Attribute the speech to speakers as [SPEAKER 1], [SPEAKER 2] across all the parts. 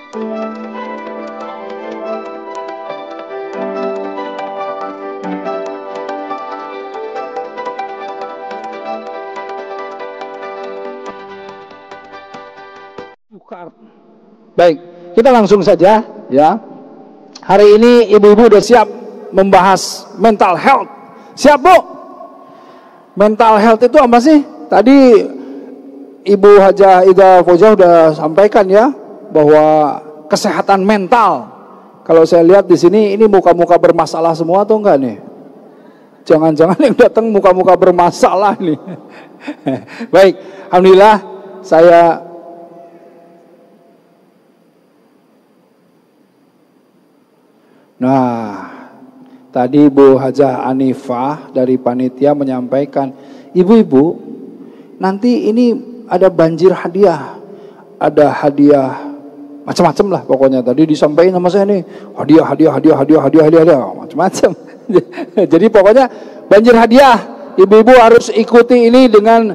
[SPEAKER 1] Baik, kita langsung saja ya. Hari ini ibu-ibu udah siap membahas mental health. Siap, Bu? Mental health itu apa sih? Tadi Ibu Hajah Ida Fojah udah sampaikan ya bahwa kesehatan mental. Kalau saya lihat di sini ini muka-muka bermasalah semua atau enggak nih? Jangan-jangan yang datang muka-muka bermasalah nih. Baik, alhamdulillah saya tadi Bu Hajah Anifah dari panitia menyampaikan, ibu-ibu, nanti ini ada banjir hadiah, ada hadiah macam-macam lah pokoknya. Tadi disampaikan sama saya nih, hadiah, macam-macam. Jadi pokoknya banjir hadiah, ibu-ibu harus ikuti ini dengan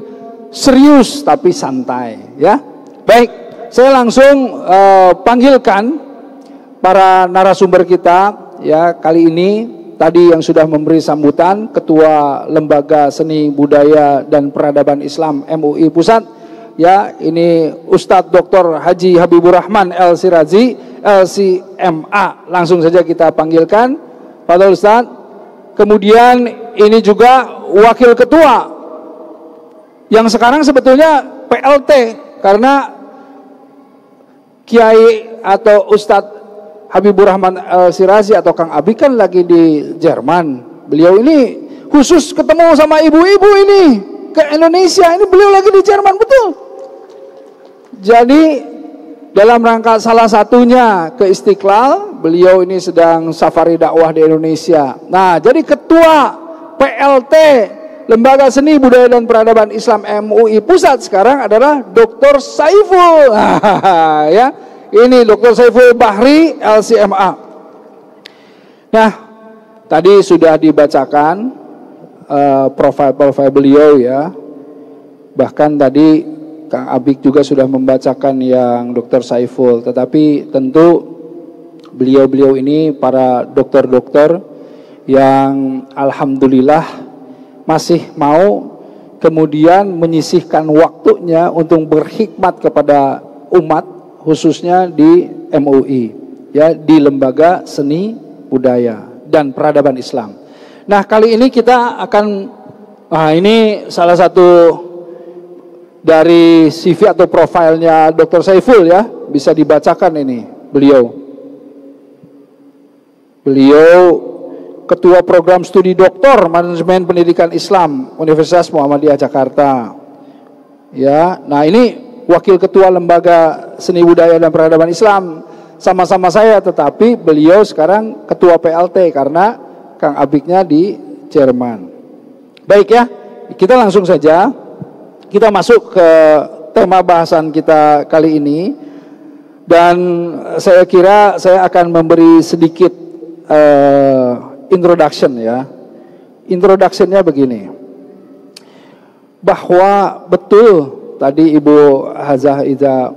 [SPEAKER 1] serius tapi santai, ya. Baik, saya langsung panggilkan para narasumber kita ya kali ini. Tadi yang sudah memberi sambutan Ketua Lembaga Seni Budaya dan Peradaban Islam MUI Pusat ya, ini Ustadz Dr. Haji Habibur Rahman El-Sirazi LCMA. Langsung saja kita panggilkan Pak Ustadz. Kemudian ini juga Wakil Ketua yang sekarang sebetulnya PLT karena Kiai atau Ustadz Habibur Rahman Al-Sirazi atau Kang Abi kan lagi di Jerman. Beliau ini khusus ketemu sama ibu-ibu ini ke Indonesia. Ini beliau lagi di Jerman, betul. Jadi dalam rangka salah satunya ke Istiqlal, beliau ini sedang safari dakwah di Indonesia. Nah, jadi Ketua PLT Lembaga Seni Budaya dan Peradaban Islam MUI Pusat sekarang adalah Dr. Saiful. Ya. Ini Dr. Saiful Bahri LCMA. Nah, tadi sudah dibacakan profil beliau ya. Bahkan tadi Kang Abik juga sudah membacakan yang Dr. Saiful. Tetapi tentu beliau-beliau ini para dokter-dokter yang alhamdulillah masih mau kemudian menyisihkan waktunya untuk berkhidmat kepada umat, khususnya di MUI ya, di Lembaga Seni Budaya dan Peradaban Islam. Nah, kali ini kita akan ini salah satu dari CV atau profilnya Dr. Saiful ya, bisa dibacakan ini. Beliau Ketua Program Studi Doktor Manajemen Pendidikan Islam Universitas Muhammadiyah Jakarta. Ya, nah ini Wakil Ketua Lembaga Seni Budaya dan Peradaban Islam sama-sama saya, tetapi beliau sekarang Ketua PLT karena Kang Abiknya di Jerman. Baik ya, kita langsung saja kita masuk ke tema bahasan kita kali ini. Dan saya kira saya akan memberi sedikit introduction ya. Introductionnya begini, bahwa betul tadi Ibu Hajah Ida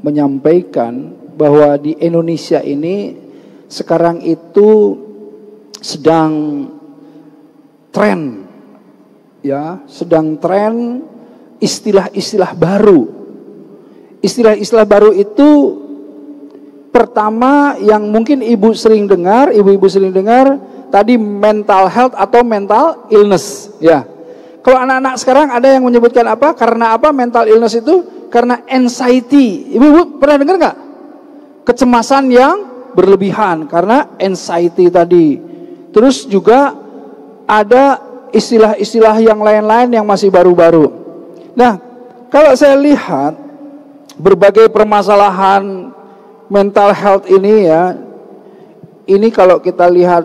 [SPEAKER 1] menyampaikan bahwa di Indonesia ini sekarang itu sedang tren ya, sedang tren istilah-istilah baru. Istilah-istilah baru itu pertama yang mungkin ibu-ibu sering dengar tadi mental health atau mental illness ya. Kalau anak-anak sekarang ada yang menyebutkan apa? Karena apa mental illness itu? Karena anxiety. Ibu-ibu pernah dengar nggak? Kecemasan yang berlebihan karena anxiety tadi. Terus juga ada istilah-istilah yang lain-lain yang masih baru-baru. Nah, kalau saya lihat berbagai permasalahan mental health ini ya, ini kalau kita lihat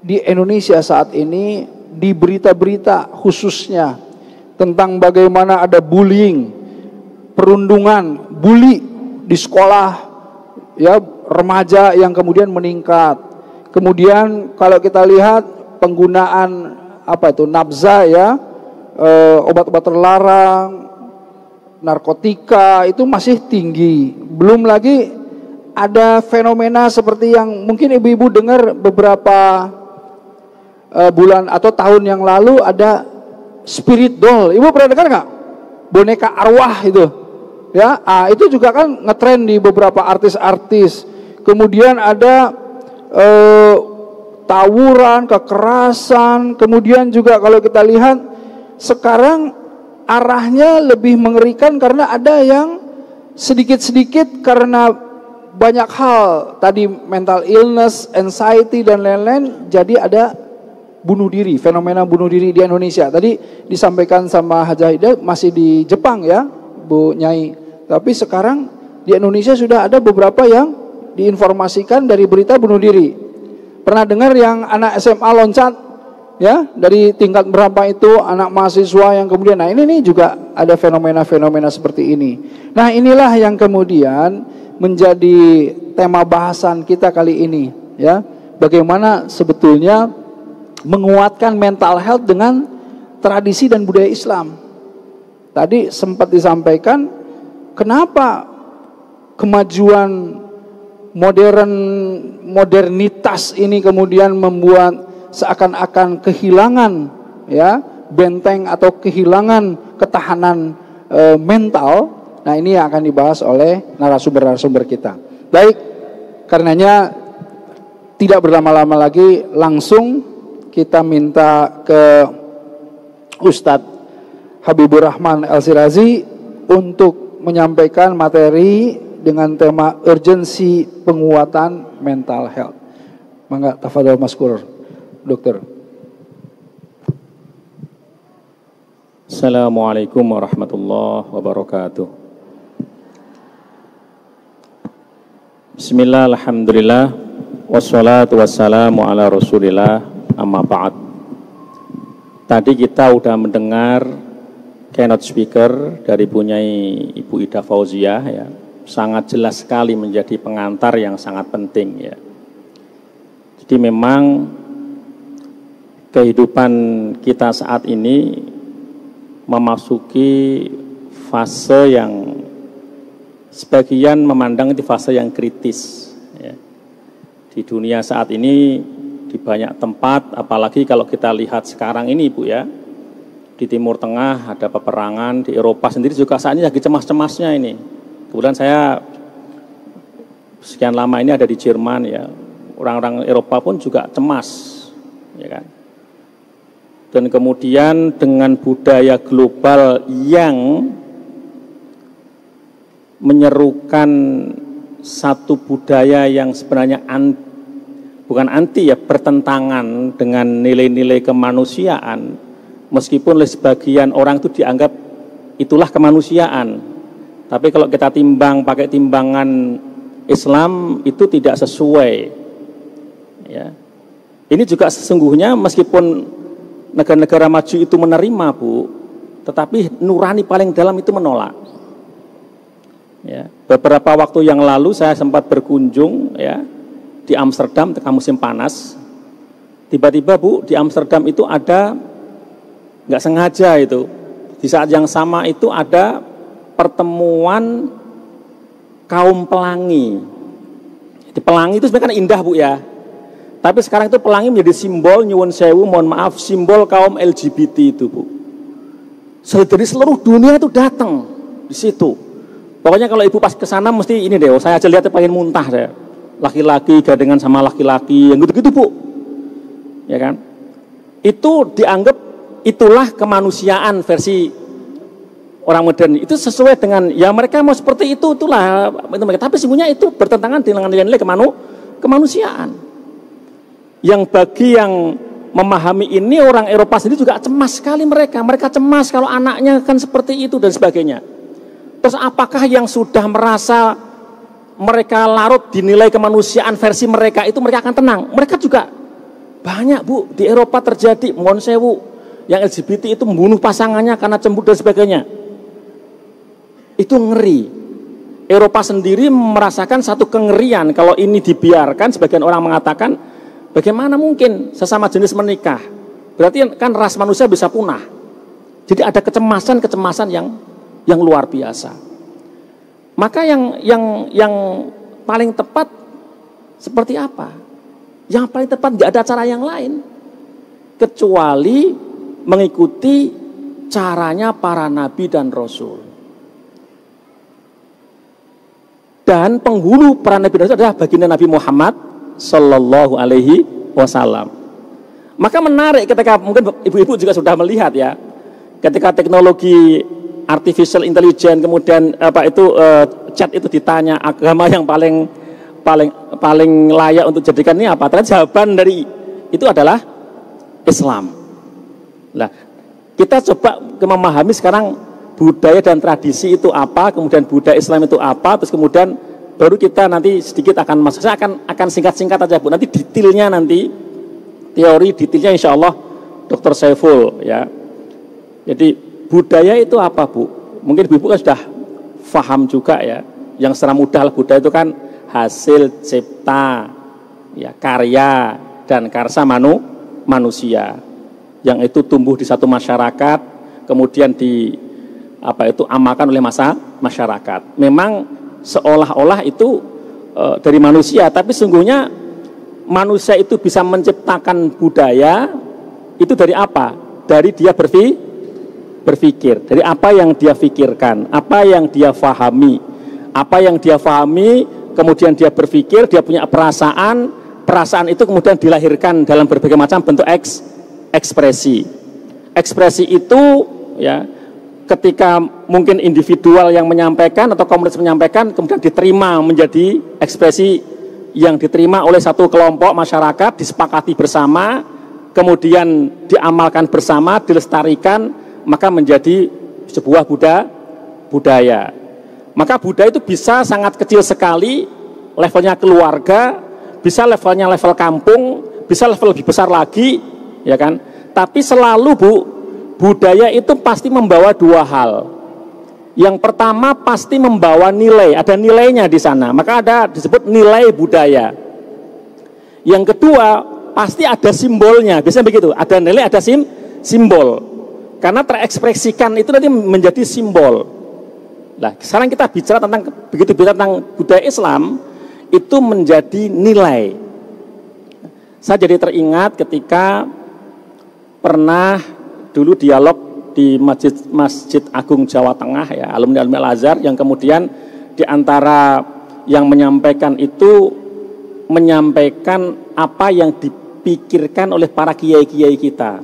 [SPEAKER 1] di Indonesia saat ini, di berita-berita khususnya tentang bagaimana ada bullying, perundungan, bully di sekolah ya, remaja yang kemudian meningkat. Kemudian kalau kita lihat penggunaan apa itu nafza ya, obat-obat terlarang, narkotika itu masih tinggi. Belum lagi ada fenomena seperti yang mungkin ibu-ibu dengar beberapa bulan atau tahun yang lalu, ada spirit doll. Ibu pernah dengar nggak? Boneka arwah itu, ya. Itu juga kan ngetren di beberapa artis-artis. Kemudian ada tawuran, kekerasan. Kemudian juga kalau kita lihat sekarang arahnya lebih mengerikan karena ada yang sedikit-sedikit karena banyak hal tadi, mental illness, anxiety dan lain-lain, jadi ada bunuh diri, fenomena bunuh diri di Indonesia. Tadi disampaikan sama Hajah Hida masih di Jepang ya Bu Nyai, tapi sekarang di Indonesia sudah ada beberapa yang diinformasikan dari berita bunuh diri. Pernah dengar yang anak SMA loncat ya dari tingkat berapa itu, anak mahasiswa yang kemudian, nah ini juga ada fenomena-fenomena seperti ini. Nah inilah yang kemudian menjadi tema bahasan kita kali ini ya, bagaimana sebetulnya menguatkan mental health dengan tradisi dan budaya Islam. Tadi sempat disampaikan kenapa kemajuan modernitas ini kemudian membuat seakan-akan kehilangan ya benteng atau kehilangan ketahanan mental. Nah ini yang akan dibahas oleh narasumber-narasumber kita. Baik, karenanya tidak berlama-lama lagi, langsung kita minta ke Ustadz Habibur Rahman El-Shirazi untuk menyampaikan materi dengan tema urgensi penguatan mental health. Mangga tafadhol maskur, Dokter.
[SPEAKER 2] Assalamualaikum warahmatullahi wabarakatuh. Bismillah, alhamdulillah, wassalatu wassalamu ala rasulillah, amma ba'd. Tadi kita udah mendengar keynote speaker dari Bunyai Ibu Ida Fauziah ya, sangat jelas sekali menjadi pengantar yang sangat penting ya. Jadi memang kehidupan kita saat ini memasuki fase yang sebagian memandang itu fase yang kritis ya. Di dunia saat ini di banyak tempat, apalagi kalau kita lihat sekarang ini Ibu ya, di Timur Tengah ada peperangan, di Eropa sendiri juga saat ini lagi cemas-cemasnya ini. Kemudian saya sekian lama ini ada di Jerman ya, orang-orang Eropa pun juga cemas ya kan. Dan kemudian dengan budaya global yang menyerukan satu budaya yang sebenarnya bukan anti ya, bertentangan dengan nilai-nilai kemanusiaan, meskipun oleh sebagian orang itu dianggap itulah kemanusiaan, tapi kalau kita timbang pakai timbangan Islam itu tidak sesuai ya. Ini juga sesungguhnya meskipun negara-negara maju itu menerima Bu, tetapi nurani paling dalam itu menolak ya. Beberapa waktu yang lalu saya sempat berkunjung ya di Amsterdam ketika musim panas. Tiba-tiba Bu, di Amsterdam itu ada, nggak sengaja itu, di saat yang sama itu ada pertemuan kaum pelangi. Di pelangi itu sebenarnya kan indah Bu ya, tapi sekarang itu pelangi menjadi simbol, nyuwun sewu, mohon maaf, simbol kaum LGBT itu Bu. Dari seluruh dunia itu datang di situ. Pokoknya kalau Ibu pas ke sana mesti ini deh, saya aja lihat pengen muntah deh. Laki-laki gandengan sama laki-laki, yang gitu-gitu Bu. Ya kan? Itu dianggap itulah kemanusiaan versi orang modern. Itu sesuai dengan ya mereka mau seperti itulah itu mereka. Tapi sesungguhnya itu bertentangan dengan nilai-nilai kemanusiaan. Yang bagi yang memahami ini orang Eropa sendiri juga cemas sekali mereka. Mereka cemas kalau anaknya kan seperti itu dan sebagainya. Terus apakah yang sudah merasa mereka larut di nilai kemanusiaan versi mereka itu mereka akan tenang? Mereka juga banyak Bu di Eropa terjadi, mohon sewu, yang LGBT itu membunuh pasangannya karena cemburu dan sebagainya. Itu ngeri. Eropa sendiri merasakan satu kengerian kalau ini dibiarkan. Sebagian orang mengatakan bagaimana mungkin sesama jenis menikah? Berarti kan ras manusia bisa punah. Jadi ada kecemasan yang yang luar biasa. Maka yang paling tepat seperti apa? Yang paling tepat nggak ada cara yang lain kecuali mengikuti caranya para nabi dan rasul. Dan penghulu para nabi dan rasul adalah baginda Nabi Muhammad Sallallahu Alaihi Wasallam. Maka menarik ketika mungkin ibu-ibu juga sudah melihat ya, ketika teknologi artificial intelligence kemudian chat itu ditanya agama yang paling layak untuk dijadikan ini apa? Ternyata jawaban dari itu adalah Islam. Nah, kita coba memahami sekarang budaya dan tradisi itu apa, kemudian budaya Islam itu apa, terus kemudian baru kita nanti sedikit akan masuk. Saya akan singkat-singkat aja Bu. Nanti detailnya nanti teori detailnya insya Allah Dr. Saiful ya. Jadi budaya itu apa Bu? Mungkin ibu kan sudah paham juga ya. Yang secara mudah budaya itu kan hasil cipta, ya karya dan karsa manusia yang itu tumbuh di satu masyarakat, kemudian amalkan oleh masyarakat. Memang seolah-olah itu dari manusia, tapi sungguhnya manusia itu bisa menciptakan budaya itu dari apa? Dari dia berpikir, dari apa yang dia pikirkan, apa yang dia fahami, kemudian dia berpikir, dia punya perasaan itu kemudian dilahirkan dalam berbagai macam bentuk ekspresi. Ekspresi itu ya ketika mungkin individual yang menyampaikan atau komunitas menyampaikan kemudian diterima menjadi ekspresi yang diterima oleh satu kelompok masyarakat, disepakati bersama, kemudian diamalkan bersama, dilestarikan, maka menjadi sebuah budaya. Maka budaya itu bisa sangat kecil sekali, levelnya keluarga, bisa levelnya level kampung, bisa level lebih besar lagi, ya kan? Tapi selalu Bu, budaya itu pasti membawa dua hal. Yang pertama pasti membawa nilai, ada nilainya di sana, maka ada disebut nilai budaya. Yang kedua pasti ada simbolnya, biasanya begitu, ada nilai, ada simbol. Karena terekspresikan itu nanti menjadi simbol. Nah, sekarang kita bicara tentang budaya Islam itu menjadi nilai. Saya jadi teringat ketika pernah dulu dialog di Masjid Agung Jawa Tengah ya, alumni Al-Azhar, yang kemudian di antara yang menyampaikan itu menyampaikan apa yang dipikirkan oleh para kiai-kiai kita,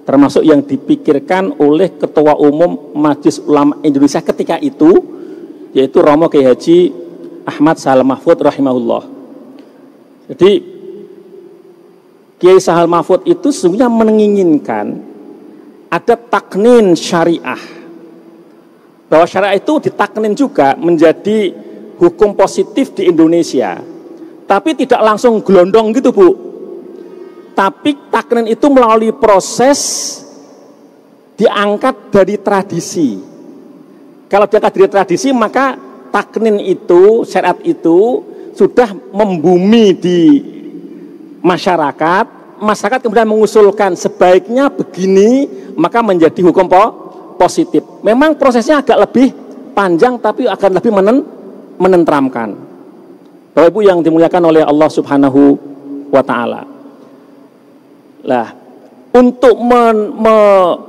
[SPEAKER 2] termasuk yang dipikirkan oleh Ketua Umum Majelis Ulama Indonesia ketika itu, yaitu Romo Kiai Haji Ahmad Sahal Mahfud rahimahullah. Jadi Kiai Sahal Mahfud itu sesungguhnya menginginkan ada taknin syariah, bahwa syariah itu ditaknin juga menjadi hukum positif di Indonesia, tapi tidak langsung gelondong gitu Bu, tapi taknin itu melalui proses diangkat dari tradisi. Kalau diangkat dari tradisi, maka taknin itu, syariat itu sudah membumi di masyarakat kemudian mengusulkan sebaiknya begini, maka menjadi hukum positif. Memang prosesnya agak lebih panjang tapi akan lebih menenteramkan. Bapak Ibu yang dimuliakan oleh Allah Subhanahu wa taala. Lah, untuk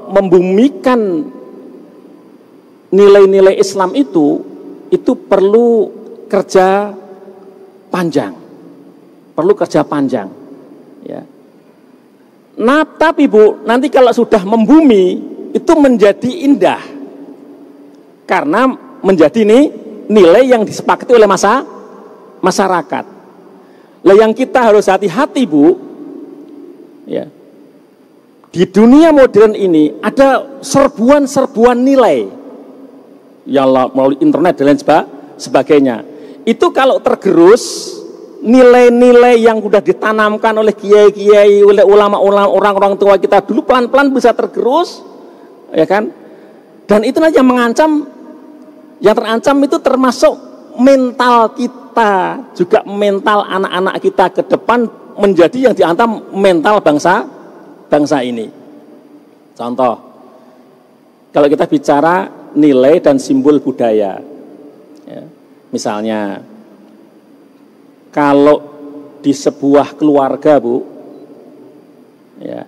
[SPEAKER 2] membumikan nilai-nilai Islam itu perlu kerja panjang. Ya. Nah, tapi Bu, nanti kalau sudah membumi itu menjadi indah karena menjadi nilai yang disepakati oleh masyarakat. Lah yang kita harus hati-hati Bu, ya. Di dunia modern ini ada serbuan nilai yang melalui internet dan lain sebagainya. Itu kalau tergerus, nilai-nilai yang sudah ditanamkan oleh kiai-kiai, oleh ulama-ulama, orang-orang tua kita dulu pelan-pelan bisa tergerus, ya kan? Dan itu yang mengancam, yang terancam itu termasuk mental kita, juga mental anak-anak kita ke depan menjadi yang diancam mental bangsa ini. Contoh, kalau kita bicara nilai dan simbol budaya. Ya. Misalnya, kalau di sebuah keluarga, Bu, ya,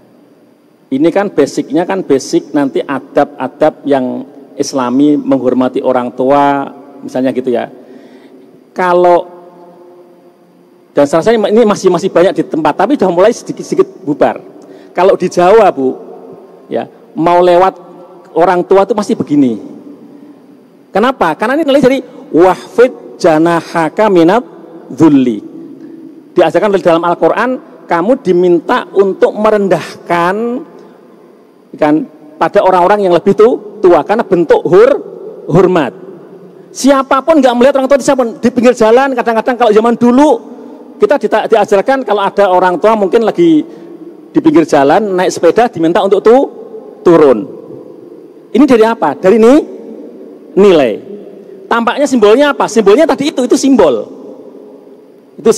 [SPEAKER 2] ini kan basicnya kan basic nanti adab-adab yang Islami, menghormati orang tua, misalnya gitu ya. Kalau dan rasanya ini masih banyak di tempat, tapi sudah mulai sedikit-sedikit bubar. Kalau di Jawa, Bu, ya, mau lewat orang tua itu masih begini. Kenapa? Karena ini nilai dari wahfid janahaka minat dzulli. Diajarkan dalam Al-Quran, kamu diminta untuk merendahkan kan pada orang-orang yang lebih tua, karena bentuk hormat. Siapapun nggak melihat orang tua di pinggir jalan. Kadang-kadang kalau zaman dulu kita diajarkan kalau ada orang tua mungkin lagi di pinggir jalan naik sepeda diminta untuk turun. Ini dari apa? Dari nilai. Tampaknya simbolnya apa? Simbolnya tadi itu simbol. Itu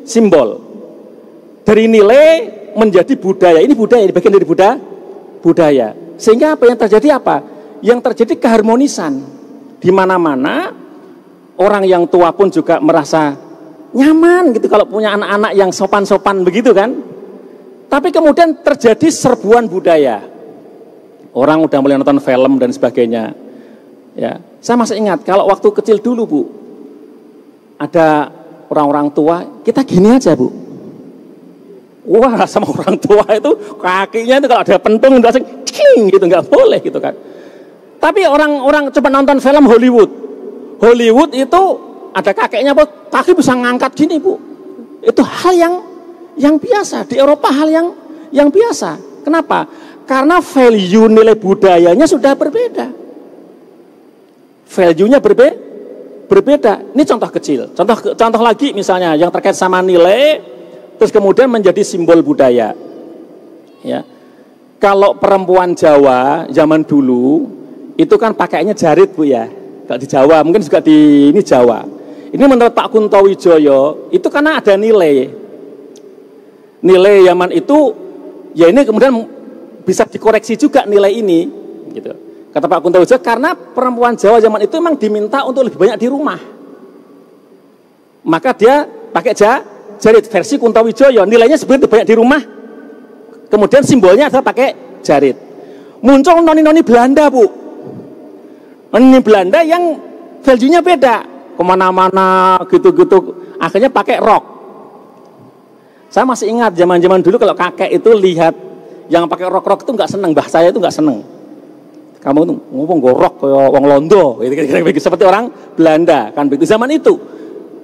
[SPEAKER 2] simbol. Dari nilai menjadi budaya. Ini budaya, ini bagian dari budaya. Sehingga apa yang terjadi apa? Yang terjadi keharmonisan. Di mana-mana orang yang tua pun juga merasa nyaman gitu kalau punya anak-anak yang sopan-sopan begitu kan. Tapi kemudian terjadi serbuan budaya. Orang udah mulai nonton film dan sebagainya. Ya, saya masih ingat kalau waktu kecil dulu, Bu, ada orang-orang tua, kita gini aja, Bu. Wah, sama orang tua itu kakinya itu kalau ada pentung langsung cing gitu, nggak boleh gitu kan. Tapi orang-orang coba nonton film Hollywood itu ada kakeknya, Bu, kaki bisa ngangkat gini, Bu. Itu hal yang biasa di Eropa, hal yang biasa. Kenapa? Karena value nilai budayanya sudah berbeda. Value-nya berbeda. Ini contoh kecil. Contoh lagi misalnya yang terkait sama nilai, terus kemudian menjadi simbol budaya. Ya, kalau perempuan Jawa zaman dulu itu kan pakainya jarit, Bu ya. Kalau di Jawa, mungkin juga di ini Jawa. Ini menurut Pak Kuntowijoyo itu karena ada nilai. Nilai zaman itu ya ini kemudian bisa dikoreksi juga nilai ini gitu. Kata Pak Kuntowijoyo, karena perempuan Jawa zaman itu memang diminta untuk lebih banyak di rumah. Maka dia pakai jarit versi Kuntowijoyo, nilainya sebenarnya banyak di rumah. Kemudian simbolnya adalah pakai jarit. Muncul noni-noni Belanda, Bu. Noni Belanda yang value-nya beda. Kemana-mana gitu-gitu. Akhirnya pakai rok. Saya masih ingat zaman-zaman dulu kalau kakek itu lihat yang pakai rok-rok itu nggak seneng, mbah saya itu nggak seneng. Kamu tuh ngomong gorok kayak wong Londo, gitu, seperti orang Belanda kan begitu zaman itu,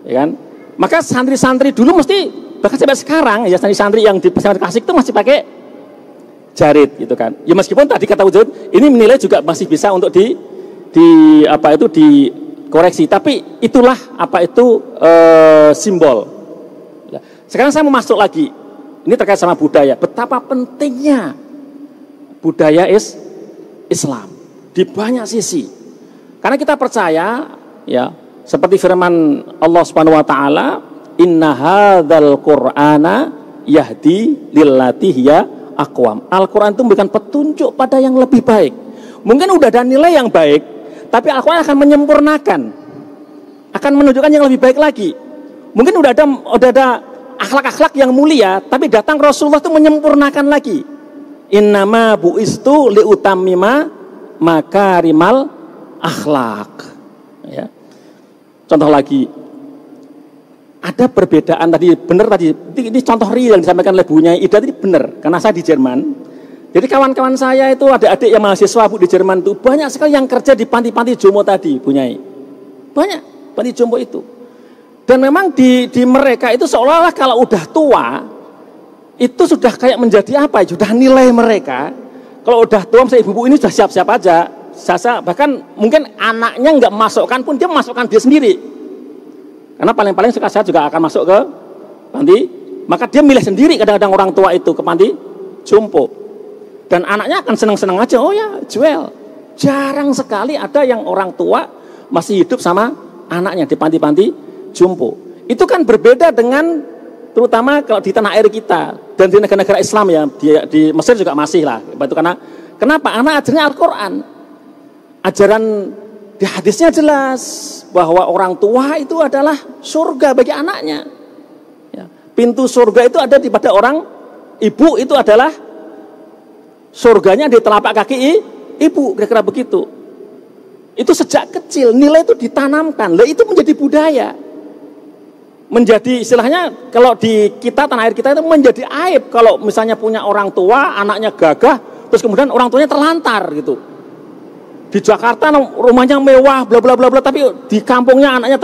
[SPEAKER 2] ya kan? Maka santri-santri dulu mesti bahkan sampai sekarang ya santri-santri yang di pesantren klasik itu masih pakai jarit, gitu kan? Ya meskipun tadi kata Wujud, ini menilai juga masih bisa untuk dikoreksi, tapi itulah simbol. Sekarang saya mau masuk lagi. Ini terkait sama budaya. Betapa pentingnya budaya Islam di banyak sisi. Karena kita percaya, ya, seperti firman Allah Subhanahu wa taala, "Inna hadzal Qur'ana yahdi lillati hiya aqwam." Al-Qur'an itu memberikan petunjuk pada yang lebih baik. Mungkin udah ada nilai yang baik, tapi Al-Qur'an akan menyempurnakan. Akan menunjukkan yang lebih baik lagi. Mungkin udah ada akhlak-akhlak yang mulia, tapi datang Rasulullah itu menyempurnakan lagi. Innama bu'istu liutammima makarimal akhlak. Ya. Contoh lagi, ada perbedaan tadi, benar tadi, ini contoh real yang disampaikan oleh Bu Nyai Ida tadi benar, karena saya di Jerman. Jadi kawan-kawan saya itu ada adik yang mahasiswa, Bu, di Jerman itu banyak sekali yang kerja di panti-panti jompo tadi, Bu Nyai. Banyak panti jompo itu. Dan memang di mereka itu seolah-olah kalau udah tua, itu sudah kayak menjadi apa? Sudah nilai mereka. Kalau udah tua, misalnya ibu-ibu ini sudah siap-siap aja. Bahkan mungkin anaknya nggak masukkan pun, dia masukkan dia sendiri. Karena paling-paling saya juga akan masuk ke panti. Maka dia milih sendiri kadang-kadang orang tua itu ke panti jompo. Dan anaknya akan senang-senang aja, oh ya jual. Jarang sekali ada yang orang tua masih hidup sama anaknya di panti-panti jompo. Itu kan berbeda dengan terutama kalau di tanah air kita dan di negara-negara Islam ya, di Mesir juga masih lah. Itu karena kenapa? Anak ajarnya Al-Quran. ajaran di hadisnya jelas bahwa orang tua itu adalah surga bagi anaknya. Ya. Pintu surga itu ada di pada orang ibu, itu adalah surganya di telapak kaki ibu, kira-kira begitu. Itu sejak kecil nilai itu ditanamkan. Lah itu menjadi budaya. Menjadi istilahnya kalau di kita tanah air kita itu menjadi aib kalau misalnya punya orang tua, anaknya gagah, terus kemudian orang tuanya terlantar gitu. Di Jakarta rumahnya mewah, bla bla bla bla, tapi di kampungnya anaknya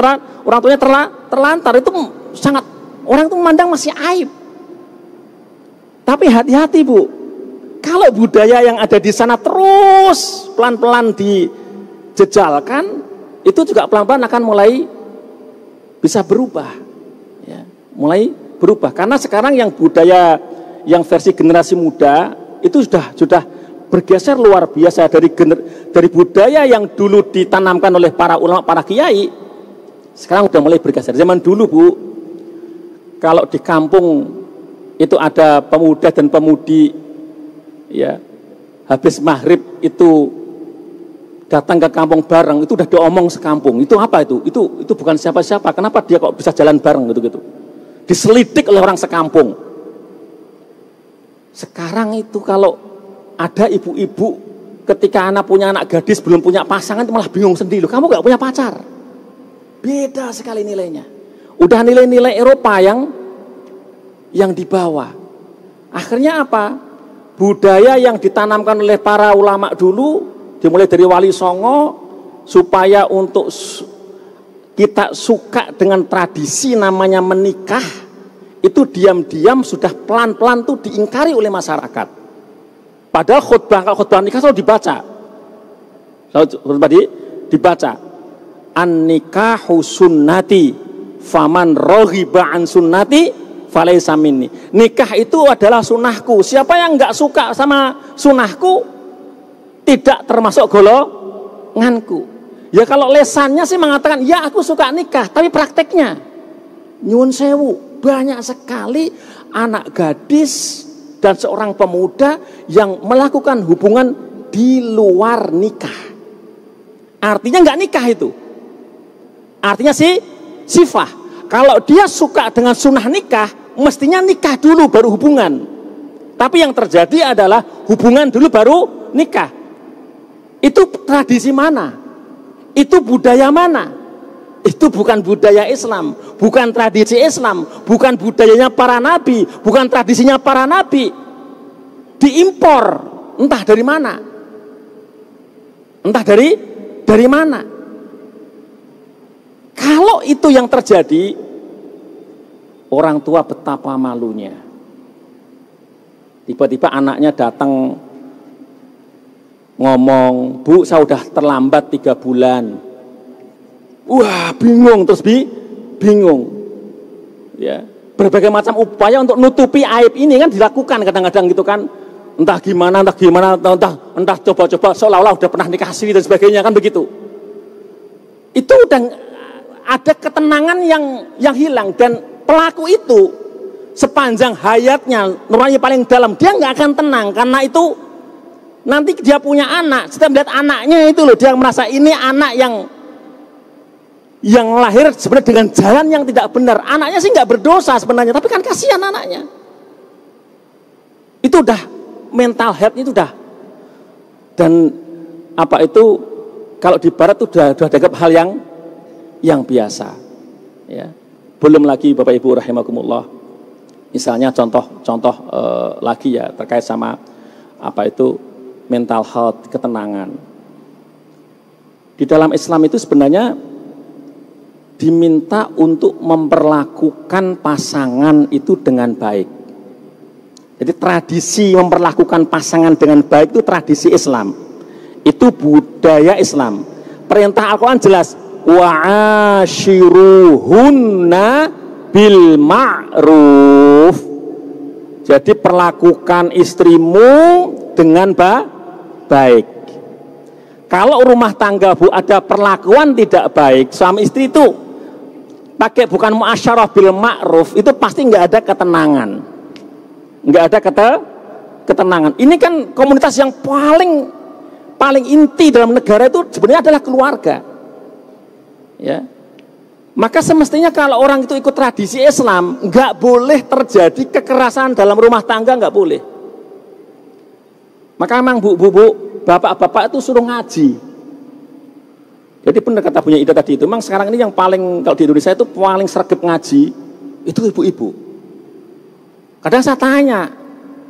[SPEAKER 2] orang tuanya terlantar, itu sangat, orang itu memandang masih aib. Tapi hati-hati Bu, kalau budaya yang ada di sana terus pelan-pelan dijejalkan, itu juga pelan-pelan akan mulai bisa berubah, ya, mulai berubah. Karena sekarang yang budaya yang versi generasi muda itu sudah bergeser luar biasa dari budaya yang dulu ditanamkan oleh para ulama, para kiai. Sekarang sudah mulai bergeser. Zaman dulu Bu, kalau di kampung itu ada pemuda dan pemudi, ya, habis maghrib itu datang ke kampung bareng, itu udah diomong sekampung. Itu apa itu? Itu bukan siapa-siapa. Kenapa dia kok bisa jalan bareng gitu-gitu? Diselidik oleh orang sekampung. Sekarang itu kalau ada ibu-ibu ketika punya anak gadis belum punya pasangan itu malah bingung sendiri. Loh, kamu gak punya pacar? Beda sekali nilainya. Udah nilai-nilai Eropa yang dibawa. Akhirnya apa? Budaya yang ditanamkan oleh para ulama dulu, dimulai dari Wali Songo, supaya untuk kita suka dengan tradisi namanya menikah, itu diam-diam sudah pelan-pelan tuh diingkari oleh masyarakat. Padahal khutbah nikah selalu dibaca. An-nikahu sunnati faman raghiba an sunnati falaysa minni. Nikah itu adalah sunnahku. Siapa yang enggak suka sama sunnahku tidak termasuk golonganku. Ya kalau lesannya sih mengatakan ya aku suka nikah, tapi prakteknya nyuwun sewu, banyak sekali anak gadis dan seorang pemuda yang melakukan hubungan di luar nikah. Artinya enggak nikah itu. Artinya sifah. Kalau dia suka dengan sunnah nikah, mestinya nikah dulu baru hubungan. Tapi yang terjadi adalah hubungan dulu baru nikah. Itu tradisi mana? Itu budaya mana? Itu bukan budaya Islam, bukan tradisi Islam, bukan budayanya para nabi, bukan tradisinya para nabi. Diimpor, entah dari mana. Entah dari mana. Kalau itu yang terjadi, orang tua betapa malunya. Tiba-tiba anaknya datang ngomong, Bu, saya sudah terlambat 3 bulan. Wah, bingung, terus bingung. Ya, berbagai macam upaya untuk nutupi aib ini kan dilakukan kadang-kadang gitu kan. Entah gimana, entah coba-coba seolah-olah udah pernah nikah siri dan sebagainya kan begitu. Itu udah ada ketenangan yang hilang, dan pelaku itu sepanjang hayatnya nurani paling dalam dia nggak akan tenang, karena itu nanti dia punya anak, setiap melihat anaknya itu loh dia merasa ini anak yang lahir sebenarnya dengan jalan yang tidak benar. Anaknya sih nggak berdosa sebenarnya, tapi kan kasihan anaknya. Itu udah mental health itu udah, dan apa itu kalau di barat itu udah dianggap hal yang biasa, ya. Belum lagi Bapak Ibu rahimakumullah, misalnya contoh lagi ya terkait sama apa itu mental health, ketenangan. Di dalam Islam itu sebenarnya diminta untuk memperlakukan pasangan itu dengan baik. Jadi tradisi memperlakukan pasangan dengan baik itu tradisi Islam. Itu budaya Islam. Perintah Al-Quran jelas, wa'ashiruhunna bil ma'ruf. Jadi perlakukan istrimu dengan baik. Kalau rumah tangga Bu ada perlakuan tidak baik, suami istri itu pakai bukan muasyarah bil ma'ruf, itu pasti nggak ada ketenangan. Nggak ada ketenangan. Ini kan komunitas yang paling paling inti dalam negara itu sebenarnya adalah keluarga. Ya. Maka semestinya kalau orang itu ikut tradisi Islam, nggak boleh terjadi kekerasan dalam rumah tangga, nggak boleh. Maka memang bu, bapak-bapak itu suruh ngaji. Jadi benar kata punya Ida tadi itu, memang sekarang ini yang paling, kalau di Indonesia itu paling sregep ngaji, itu ibu-ibu. Kadang saya tanya,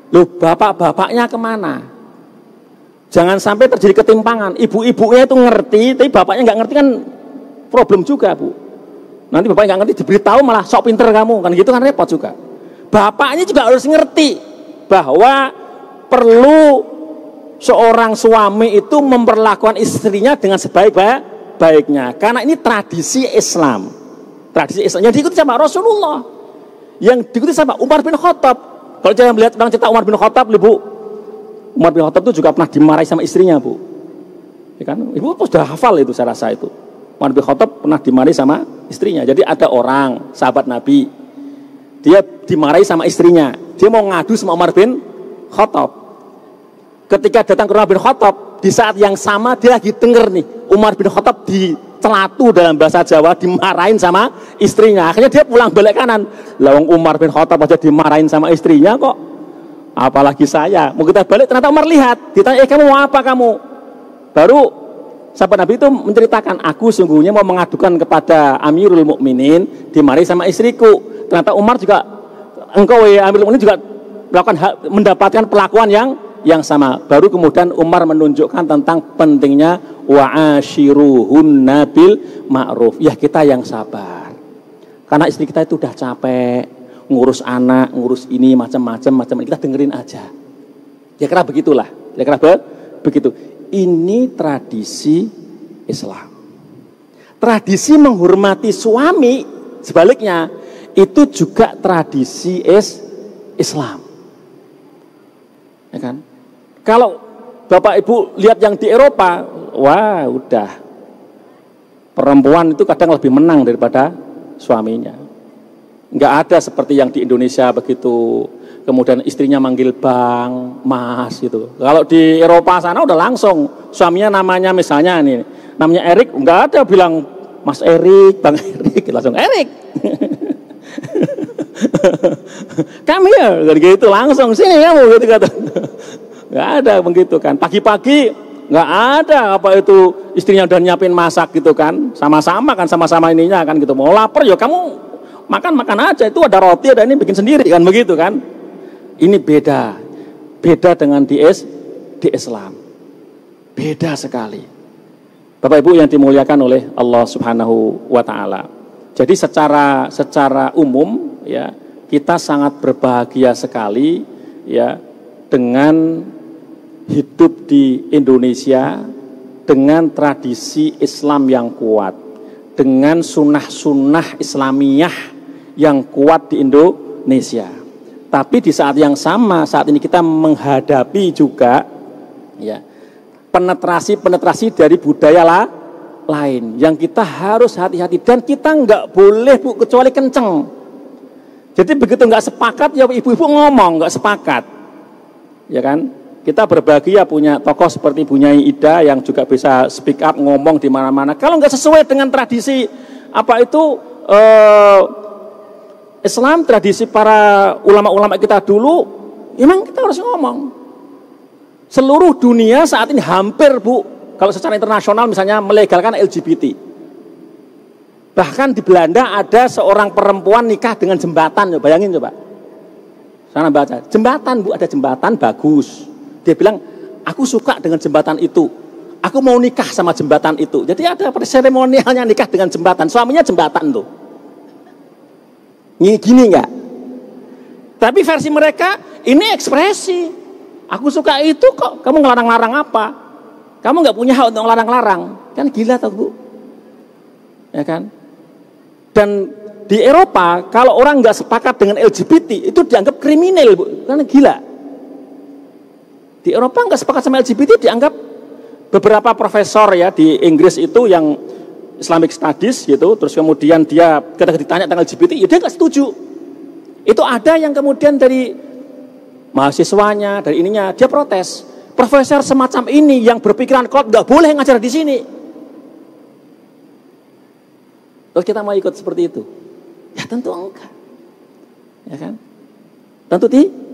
[SPEAKER 2] loh bapak-bapaknya kemana? Jangan sampai terjadi ketimpangan. Ibu-ibunya itu ngerti, tapi bapaknya nggak ngerti kan problem juga, Bu. Nanti bapaknya nggak ngerti, diberitahu malah sok pinter kamu, kan gitu kan repot juga. Bapaknya juga harus ngerti bahwa perlu seorang suami itu memperlakukan istrinya dengan sebaik-baiknya. Karena ini tradisi Islam. Tradisi Islam yang diikuti sama Rasulullah, yang diikuti sama Umar bin Khattab. Kalau jangan melihat tentang cerita Umar bin Khattab, Bu, Umar bin Khattab itu juga pernah dimarahi sama istrinya, Bu. Ya kan? Ibu sudah hafal itu, saya rasa itu. Umar bin Khattab pernah dimarahi sama istrinya. Jadi ada orang, sahabat Nabi, dia dimarahi sama istrinya. Dia mau ngadu sama Umar bin Khattab. Ketika datang ke Umar bin Khattab, di saat yang sama dia lagi denger nih, Umar bin Khattab dicelatu dalam bahasa Jawa, dimarahin sama istrinya. Akhirnya dia pulang balik kanan. Lawang Umar bin Khattab aja dimarahin sama istrinya kok, apalagi saya. Mau kita balik, ternyata Umar lihat, ditanya, kamu mau apa kamu? Baru sahabat Nabi itu menceritakan, aku sungguhnya mau mengadukan kepada Amirul Mukminin, dimarahi sama istriku. Ternyata Umar juga, engkau ya Amirul Mukminin juga mendapatkan perlakuan yang sama. Baru kemudian Umar menunjukkan tentang pentingnya wa'ashiruhunna bil ma'ruf. Ya kita yang sabar. Karena istri kita itu udah capek ngurus anak, ngurus ini macam-macam, kita dengerin aja. Ya kira begitulah. Ya kira begitu. Ini tradisi Islam. Tradisi menghormati suami, sebaliknya, itu juga tradisi Islam. Ya kan? Kalau Bapak Ibu lihat yang di Eropa, wah udah. Perempuan itu kadang lebih menang daripada suaminya. Nggak ada seperti yang di Indonesia begitu. Kemudian istrinya manggil bang, mas gitu. Kalau di Eropa sana udah langsung suaminya namanya misalnya nih, namanya Erik, nggak ada bilang Mas Erik, Bang Erik, langsung Erik. Kami ya, gitu langsung sini kamu gitu kata. Nggak ada begitu kan. Pagi-pagi nggak ada apa itu istrinya udah nyiapin masak gitu kan. Sama-sama kan, sama-sama ininya kan gitu. Mau lapar ya kamu makan aja, itu ada roti ada ini bikin sendiri kan begitu kan. Ini beda dengan di Islam, beda sekali. Bapak Ibu yang dimuliakan oleh Allah Subhanahu wa Ta'ala. Jadi secara umum ya kita sangat berbahagia sekali ya dengan hidup di Indonesia dengan tradisi Islam yang kuat, dengan sunnah-sunnah Islamiyah yang kuat di Indonesia. Tapi di saat yang sama, saat ini kita menghadapi juga ya, penetrasi dari budaya lain yang kita harus hati-hati. Dan kita nggak boleh Bu kecuali kenceng. Jadi begitu nggak sepakat ya ibu-ibu ngomong nggak sepakat, ya kan? Kita berbahagia punya tokoh seperti Bu Nyai Ida yang juga bisa speak up ngomong di mana-mana. Kalau nggak sesuai dengan tradisi apa itu Islam, tradisi para ulama-ulama kita dulu, memang kita harus ngomong. Seluruh dunia saat ini hampir Bu, kalau secara internasional misalnya melegalkan LGBT. Bahkan di Belanda ada seorang perempuan nikah dengan jembatan, bayangin coba. Sana baca, jembatan Bu, ada jembatan bagus. Dia bilang, aku suka dengan jembatan itu. Aku mau nikah sama jembatan itu. Jadi ada seremonialnya nikah dengan jembatan. Suaminya jembatan tuh. Gini enggak? Tapi versi mereka ini ekspresi. Aku suka itu kok. Kamu ngelarang-larang apa? Kamu nggak punya hak untuk ngelarang-larang. Kan gila tau Bu? Ya kan? Dan di Eropa kalau orang nggak sepakat dengan LGBT itu dianggap kriminal Bu. Karena gila. Di Eropa nggak sepakat sama LGBT dianggap, beberapa profesor ya di Inggris itu yang Islamic Studies gitu, terus kemudian dia ketika ditanya tentang LGBT, ya dia nggak setuju. Itu ada yang kemudian dari mahasiswanya, dari ininya, dia protes. Profesor semacam ini yang berpikiran kolot nggak boleh ngajar di sini. Terus kita mau ikut seperti itu? Ya tentu enggak. Ya kan? Tentu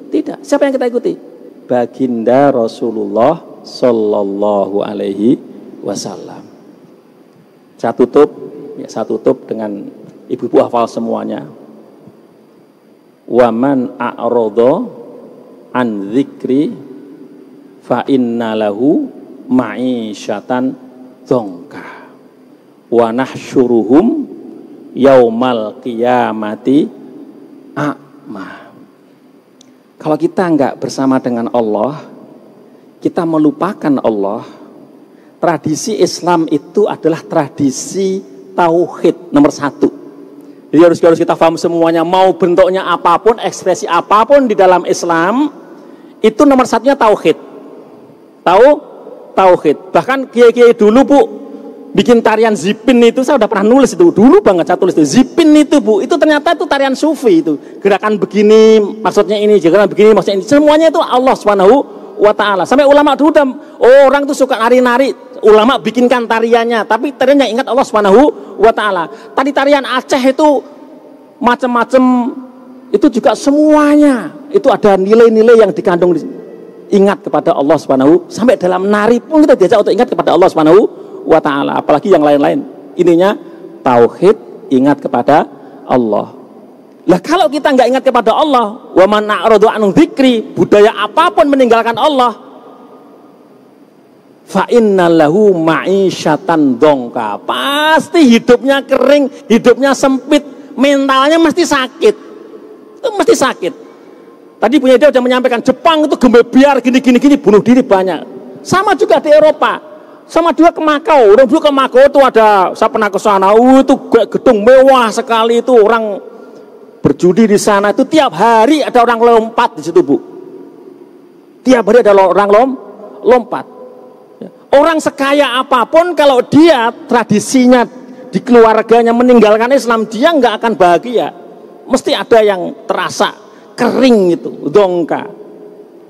[SPEAKER 2] tidak. Siapa yang kita ikuti? Baginda Rasulullah Sallallahu Alaihi Wasallam. Saya tutup dengan ibu-ibu hafal semuanya. Waman a'radha an dzikri fa inna lahu ma'isyatan dzonka wa nahsyuruhum yaumal qiyamati a'ma. Kalau kita enggak bersama dengan Allah, kita melupakan Allah. Tradisi Islam itu adalah tradisi tauhid nomor 1. Jadi harus kita paham semuanya, mau bentuknya apapun, ekspresi apapun di dalam Islam, itu nomor 1-nya tauhid. Tauhid. Bahkan kiai-kiai dulu, Bu, bikin tarian zipin itu, saya udah pernah nulis itu, dulu banget saya tulis itu. Zipin itu, Bu, itu ternyata itu tarian sufi itu. Gerakan begini maksudnya ini, gerakan begini maksudnya ini. Semuanya itu Allah Subhanahu wa ta'ala. Sampai ulama dulu orang tuh suka nari-nari, ulama bikinkan tariannya, tapi tariannya ingat Allah Subhanahu wa ta'ala. Tadi tarian Aceh itu macam-macam, itu juga semuanya itu ada nilai-nilai yang dikandung di ingat kepada Allah Subhanahu. Sampai dalam nari pun kita diajak untuk ingat kepada Allah Subhanahu wa ta'ala, apalagi yang lain-lain. Ininya tauhid, ingat kepada Allah. Lah kalau kita nggak ingat kepada Allah, wa man a'rada an dzikri, budaya apapun meninggalkan Allah, fa innalahu ma'isyatan dzonka, pasti hidupnya kering, hidupnya sempit, mentalnya mesti sakit. Itu mesti sakit. Tadi punya dia sudah menyampaikan Jepang itu gemebiar gini bunuh diri banyak. Sama juga di Eropa. Sama juga ke Makau. Orang dulu ke Makau itu ada, saya pernah ke sana, itu gedung mewah sekali itu, orang berjudi di sana itu tiap hari ada orang lompat di situ, Bu. Tiap hari ada orang lompat. Orang sekaya apapun kalau dia tradisinya di keluarganya meninggalkan Islam, dia nggak akan bahagia. Mesti ada yang terasa kering itu, dongka.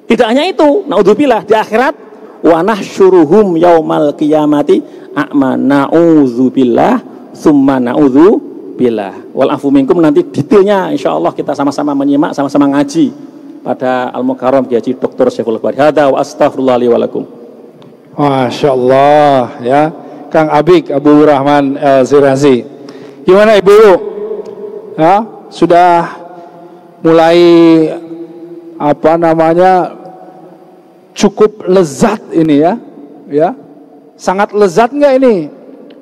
[SPEAKER 2] Tidak hanya itu, naudzubillah, di akhirat wa nahsyuruhum yaumal qiyamati a'ma, na'udzubillah summa na'udzubillah. Wal afu minkum, nanti detailnya insyaallah kita sama-sama menyimak, sama-sama ngaji pada Al-Mukarram Kiai Haji Dr. Syaiful Bukhari. Hadza wa astaghfirullah li wa lakum.
[SPEAKER 1] Masyaallah ya, Kang Abik Abu Rahman Al-Sirazi. Gimana Ibu? Ya, sudah mulai cukup lezat ini ya, ya, sangat lezat nggak ini,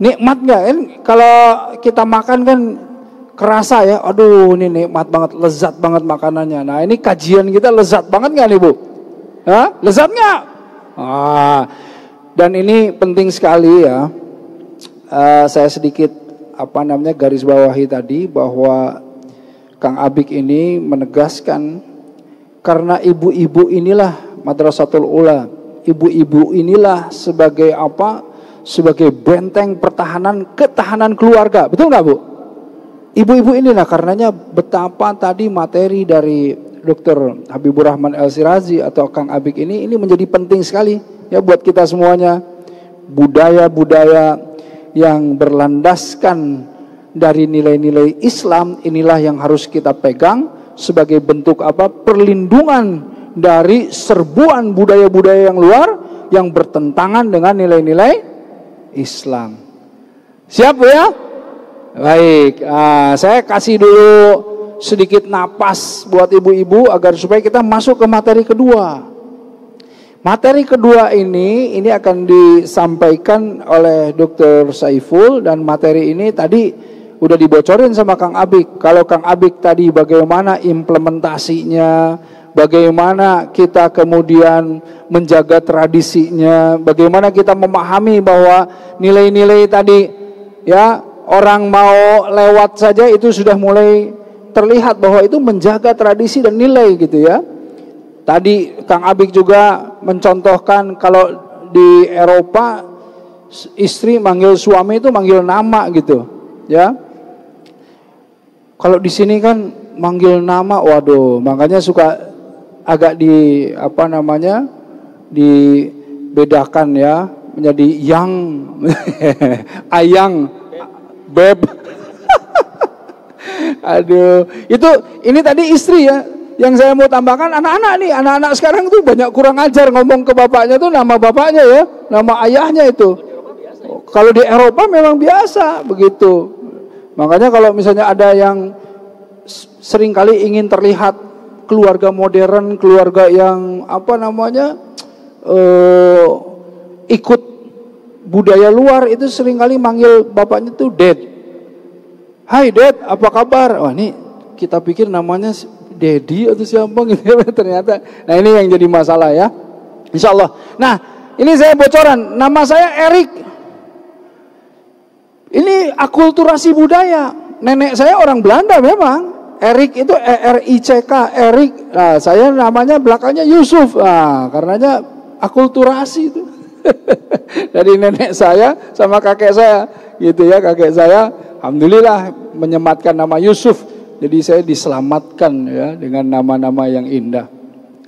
[SPEAKER 1] nikmat nggak? Kalau kita makan kan kerasa ya, aduh ini nikmat banget, lezat banget makanannya. Nah ini kajian kita lezat banget nggak nih Bu? Hah? Lezat nggak? Dan ini penting sekali ya. Saya sedikit garis bawahi tadi bahwa Kang Abik ini menegaskan, karena ibu-ibu inilah Madrasatul Ula, ibu-ibu inilah sebagai sebagai benteng ketahanan keluarga, betul nggak Bu? Ibu-ibu inilah, karenanya betapa tadi materi dari Dr. Habibur Rahman Al-Sirazi atau Kang Abik ini menjadi penting sekali ya buat kita semuanya. Budaya-budaya yang berlandaskan dari nilai-nilai Islam inilah yang harus kita pegang sebagai bentuk perlindungan dari serbuan budaya-budaya yang luar yang bertentangan dengan nilai-nilai Islam. Siap ya? Baik, saya kasih dulu sedikit napas buat ibu-ibu agar supaya kita masuk ke materi kedua. Materi kedua ini akan disampaikan oleh Dr. Saiful, dan materi ini tadi udah dibocorin sama Kang Abik. Kalau Kang Abik tadi bagaimana implementasinya, bagaimana kita kemudian menjaga tradisinya, bagaimana kita memahami bahwa nilai-nilai tadi ya, orang mau lewat saja itu sudah mulai terlihat bahwa itu menjaga tradisi dan nilai gitu ya. Tadi Kang Abik juga mencontohkan kalau di Eropa istri manggil suami itu manggil nama gitu ya. Kalau di sini kan manggil nama, waduh, makanya suka agak dibedakan ya menjadi yang ayang beb. Aduh, ini tadi istri ya. Yang saya mau tambahkan anak-anak nih, anak-anak sekarang tuh banyak kurang ajar ngomong ke bapaknya tuh nama bapaknya ya, nama ayahnya itu. Kalau di Eropa memang biasa begitu. Makanya kalau misalnya ada yang seringkali ingin terlihat keluarga modern, keluarga yang ikut budaya luar, itu seringkali manggil bapaknya tuh dad. Hai dad, apa kabar? Wah, ini kita pikir namanya Dedi atau siapa gitu ya, ternyata. Nah, ini yang jadi masalah ya. Insya Allah. Nah, ini saya bocoran. Nama saya Erik. Ini akulturasi budaya. Nenek saya orang Belanda memang. Erik itu ERICK, Erik. Nah, saya namanya belakangnya Yusuf. Nah, karenanya akulturasi itu. Dari nenek saya sama kakek saya gitu ya, kakek saya alhamdulillah menyematkan nama Yusuf. Jadi saya diselamatkan ya dengan nama-nama yang indah.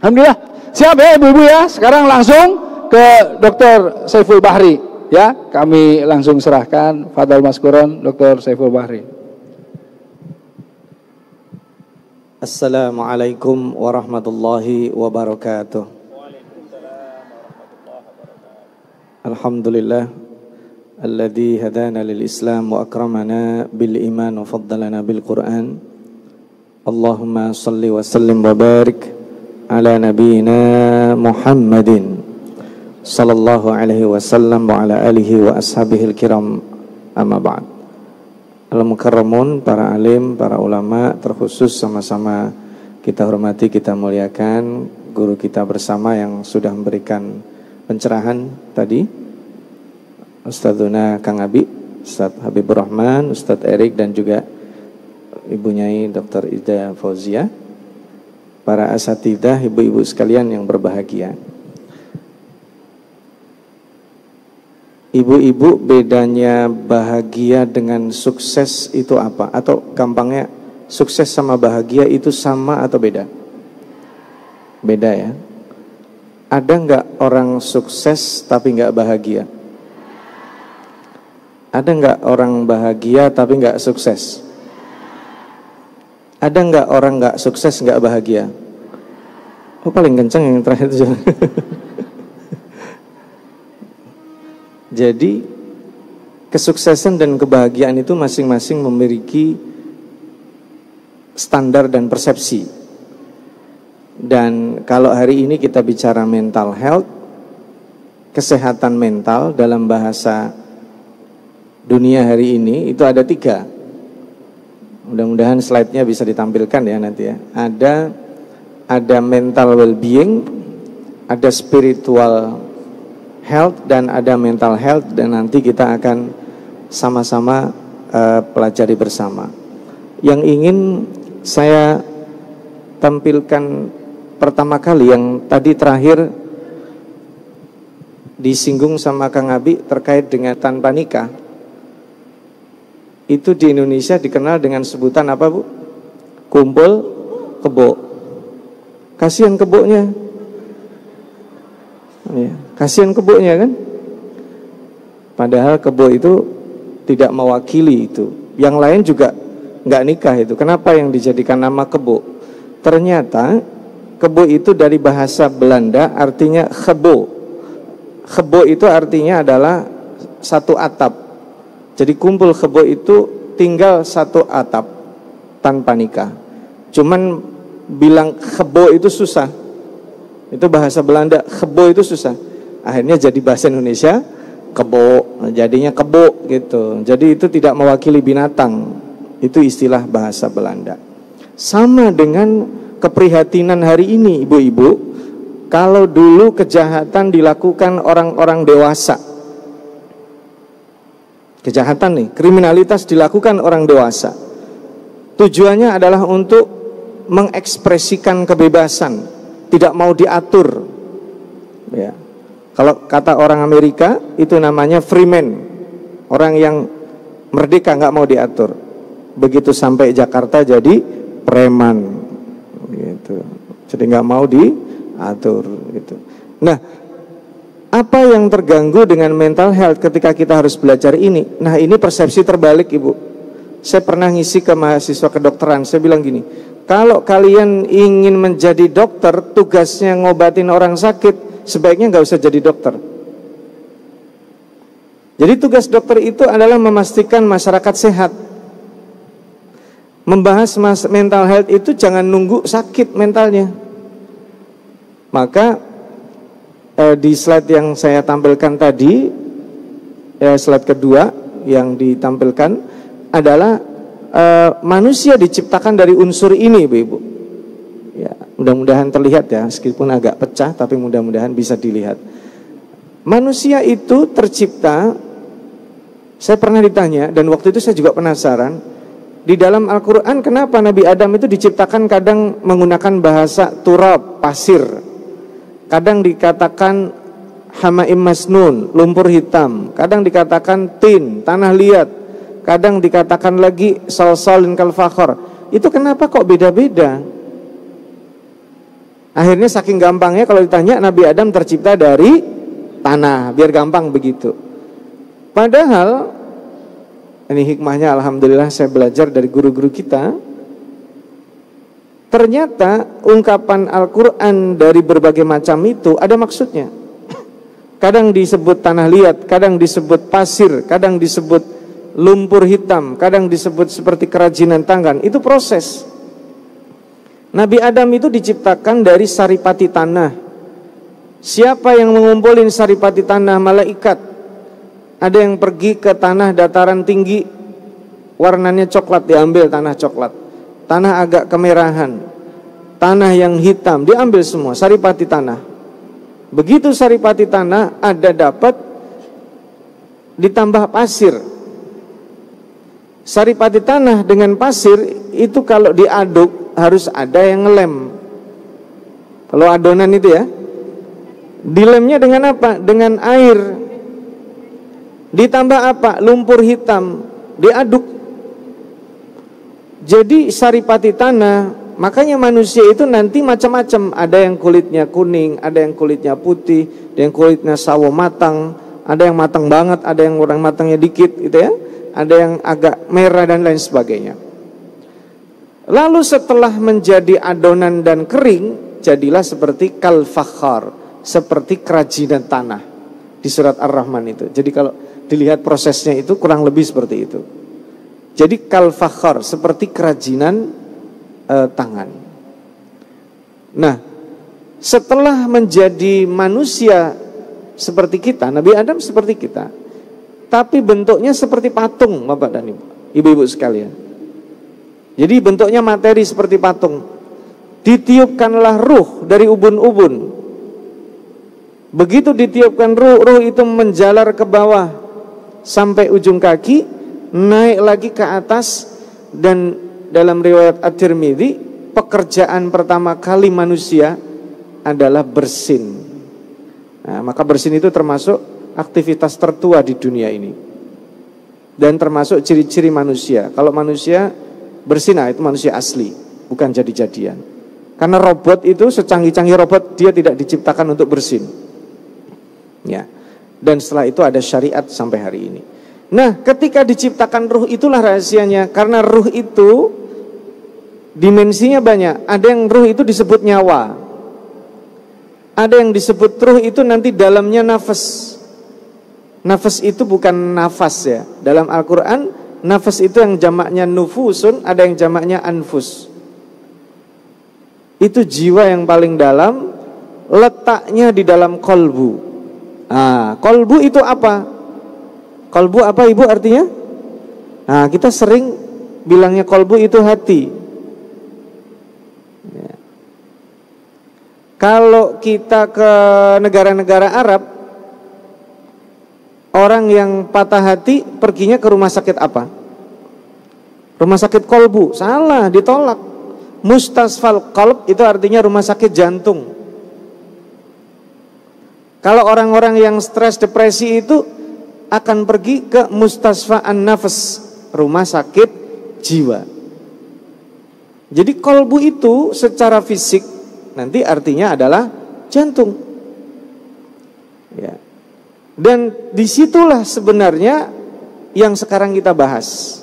[SPEAKER 1] Alhamdulillah. Siap ya ibu-ibu ya. Sekarang langsung ke Dr. Saiful Bahri ya. Kami langsung serahkan Fadhal Maskuron Dr. Saiful Bahri.
[SPEAKER 3] Assalamualaikum warahmatullahi wabarakatuh. Alhamdulillah alladzi hadana lil Islam wa akramana bil iman wa faddalana bil Quran. Allahumma salli wa sallim wa barik ala nabiyyina Muhammadin sallallahu alaihi wasallam wa ala alihi wa ashabihil kiram, amma ba'd. Al-mukarramun, para alim, para ulama, terkhusus sama-sama kita hormati, kita muliakan guru kita bersama yang sudah memberikan pencerahan tadi, Ustadzuna Kang Abi, Ustadz Habibur Rahman, Ustadz Erik, dan juga Ibu Nyai Dr. Ida Fauzia, para asatidah, ibu-ibu sekalian yang berbahagia. Ibu-ibu, bedanya bahagia dengan sukses itu apa? Atau gampangnya, sukses sama bahagia itu sama atau beda? Beda ya. Ada nggak orang sukses tapi nggak bahagia? Ada nggak orang bahagia tapi nggak sukses? Ada nggak orang nggak sukses nggak bahagia? Oh, paling kencang yang terakhir itu. Jadi kesuksesan dan kebahagiaan itu masing-masing memiliki standar dan persepsi. Dan kalau hari ini kita bicara mental health, kesehatan mental dalam bahasa dunia hari ini itu ada 3. Mudah-mudahan slide-nya bisa ditampilkan ya nanti ya. Ada mental well-being, ada spiritual health, dan ada mental health, dan nanti kita akan sama-sama pelajari bersama. Yang ingin saya tampilkan pertama kali, yang tadi terakhir disinggung sama Kang Abi terkait dengan tanpa nikah. Itu di Indonesia dikenal dengan sebutan apa, Bu? Kumpul kebo. Kasihan kebonya. Ya, kasihan kebonya kan? Padahal kebo itu tidak mewakili itu. Yang lain juga nggak nikah itu. Kenapa yang dijadikan nama kebo? Ternyata kebo itu dari bahasa Belanda artinya khebo. Khebo itu artinya adalah satu atap. Jadi kumpul kebo itu tinggal satu atap tanpa nikah. Cuman bilang kebo itu susah. Itu bahasa Belanda, kebo itu susah. Akhirnya jadi bahasa Indonesia kebo, jadinya kebo gitu. Jadi itu tidak mewakili binatang. Itu istilah bahasa Belanda. Sama dengan keprihatinan hari ini, ibu-ibu. Kalau dulu kejahatan dilakukan orang-orang dewasa, kejahatan nih, kriminalitas dilakukan orang dewasa, tujuannya adalah untuk mengekspresikan kebebasan, tidak mau diatur ya. Kalau kata orang Amerika itu namanya free man, orang yang merdeka, nggak mau diatur. Begitu sampai Jakarta jadi preman gitu, jadi nggak mau diatur gitu. Nah, Apa yang terganggu dengan mental health ketika kita harus belajar ini? Nah, ini persepsi terbalik, Ibu. Saya pernah ngisi ke mahasiswa kedokteran, saya bilang gini, kalau kalian ingin menjadi dokter, tugasnya ngobatin orang sakit, sebaiknya nggak usah jadi dokter. Jadi tugas dokter itu adalah memastikan masyarakat sehat. Membahas mental health itu jangan nunggu sakit mentalnya. Maka di slide yang saya tampilkan tadi, slide kedua yang ditampilkan adalah manusia diciptakan dari unsur ini, Ibu. Ya, mudah-mudahan terlihat ya, meskipun agak pecah, tapi mudah-mudahan bisa dilihat. Manusia itu tercipta, saya pernah ditanya, dan waktu itu saya juga penasaran, di dalam Al-Quran kenapa Nabi Adam itu diciptakan kadang menggunakan bahasa turab, pasir, kadang dikatakan hamaim masnun, lumpur hitam, kadang dikatakan tin, tanah liat, kadang dikatakan lagi salsalin kal fakhar. Itu kenapa kok beda-beda? Akhirnya saking gampangnya kalau ditanya, Nabi Adam tercipta dari tanah, biar gampang begitu. Padahal ini hikmahnya, alhamdulillah saya belajar dari guru-guru kita. Ternyata ungkapan Al-Quran dari berbagai macam itu ada maksudnya. Kadang disebut tanah liat, kadang disebut pasir, kadang disebut lumpur hitam, kadang disebut seperti kerajinan tangan. Itu proses. Nabi Adam itu diciptakan dari saripati tanah. Siapa yang mengumpulin saripati tanah? Malaikat. Ada yang pergi ke tanah dataran tinggi, warnanya coklat, diambil tanah coklat. Tanah agak kemerahan, tanah yang hitam, diambil semua, saripati tanah. Begitu saripati tanah ada dapat, ditambah pasir. Saripati tanah dengan pasir itu kalau diaduk harus ada yang ngelem. Kalau adonan itu ya, dilemnya dengan apa? Dengan air. Ditambah apa? Lumpur hitam, diaduk. Jadi saripati tanah, makanya manusia itu nanti macam-macam. Ada yang kulitnya kuning, ada yang kulitnya putih, ada yang kulitnya sawo matang, ada yang matang banget, ada yang orang matangnya dikit gitu ya. Ada yang agak merah dan lain sebagainya. Lalu setelah menjadi adonan dan kering, jadilah seperti kal fakhar, seperti kerajinan tanah di surat Ar-Rahman itu. Jadi kalau dilihat prosesnya itu kurang lebih seperti itu. Jadi kal fakhar, seperti kerajinan tangan. Nah, setelah menjadi manusia seperti kita, Nabi Adam seperti kita, tapi bentuknya seperti patung, Bapak dan Ibu-ibu sekalian. Jadi bentuknya materi seperti patung. Ditiupkanlah ruh dari ubun-ubun. Begitu ditiupkan ruh itu menjalar ke bawah sampai ujung kaki, naik lagi ke atas. Dan dalam riwayat At-Tirmidzi, pekerjaan pertama kali manusia adalah bersin. Nah, maka bersin itu termasuk aktivitas tertua di dunia ini, dan termasuk ciri-ciri manusia. Kalau manusia bersin, itu manusia asli, bukan jadi-jadian. Karena robot itu, secanggih-canggih robot, dia tidak diciptakan untuk bersin. Ya. Dan setelah itu ada syariat sampai hari ini. Nah, ketika diciptakan ruh, itulah rahasianya. Karena ruh itu dimensinya banyak. Ada yang ruh itu disebut nyawa, ada yang disebut ruh itu nanti dalamnya nafas. Nafas itu bukan nafas ya. Dalam Al-Quran, nafas itu yang jamaknya nufusun, ada yang jamaknya anfus. Itu jiwa yang paling dalam, letaknya di dalam kolbu. Nah, kolbu itu apa? Kolbu apa Ibu artinya? Nah, kita sering bilangnya kolbu itu hati. Ya. Kalau kita ke negara-negara Arab, orang yang patah hati perginya ke rumah sakit apa? Rumah sakit kolbu. Salah, ditolak. Mustasfal qalb itu artinya rumah sakit jantung. Kalau orang-orang yang stres, depresi itu akan pergi ke mustasfa an-nafas, rumah sakit jiwa. Jadi kolbu itu secara fisik nanti artinya adalah jantung. Ya. Dan disitulah sebenarnya yang sekarang kita bahas.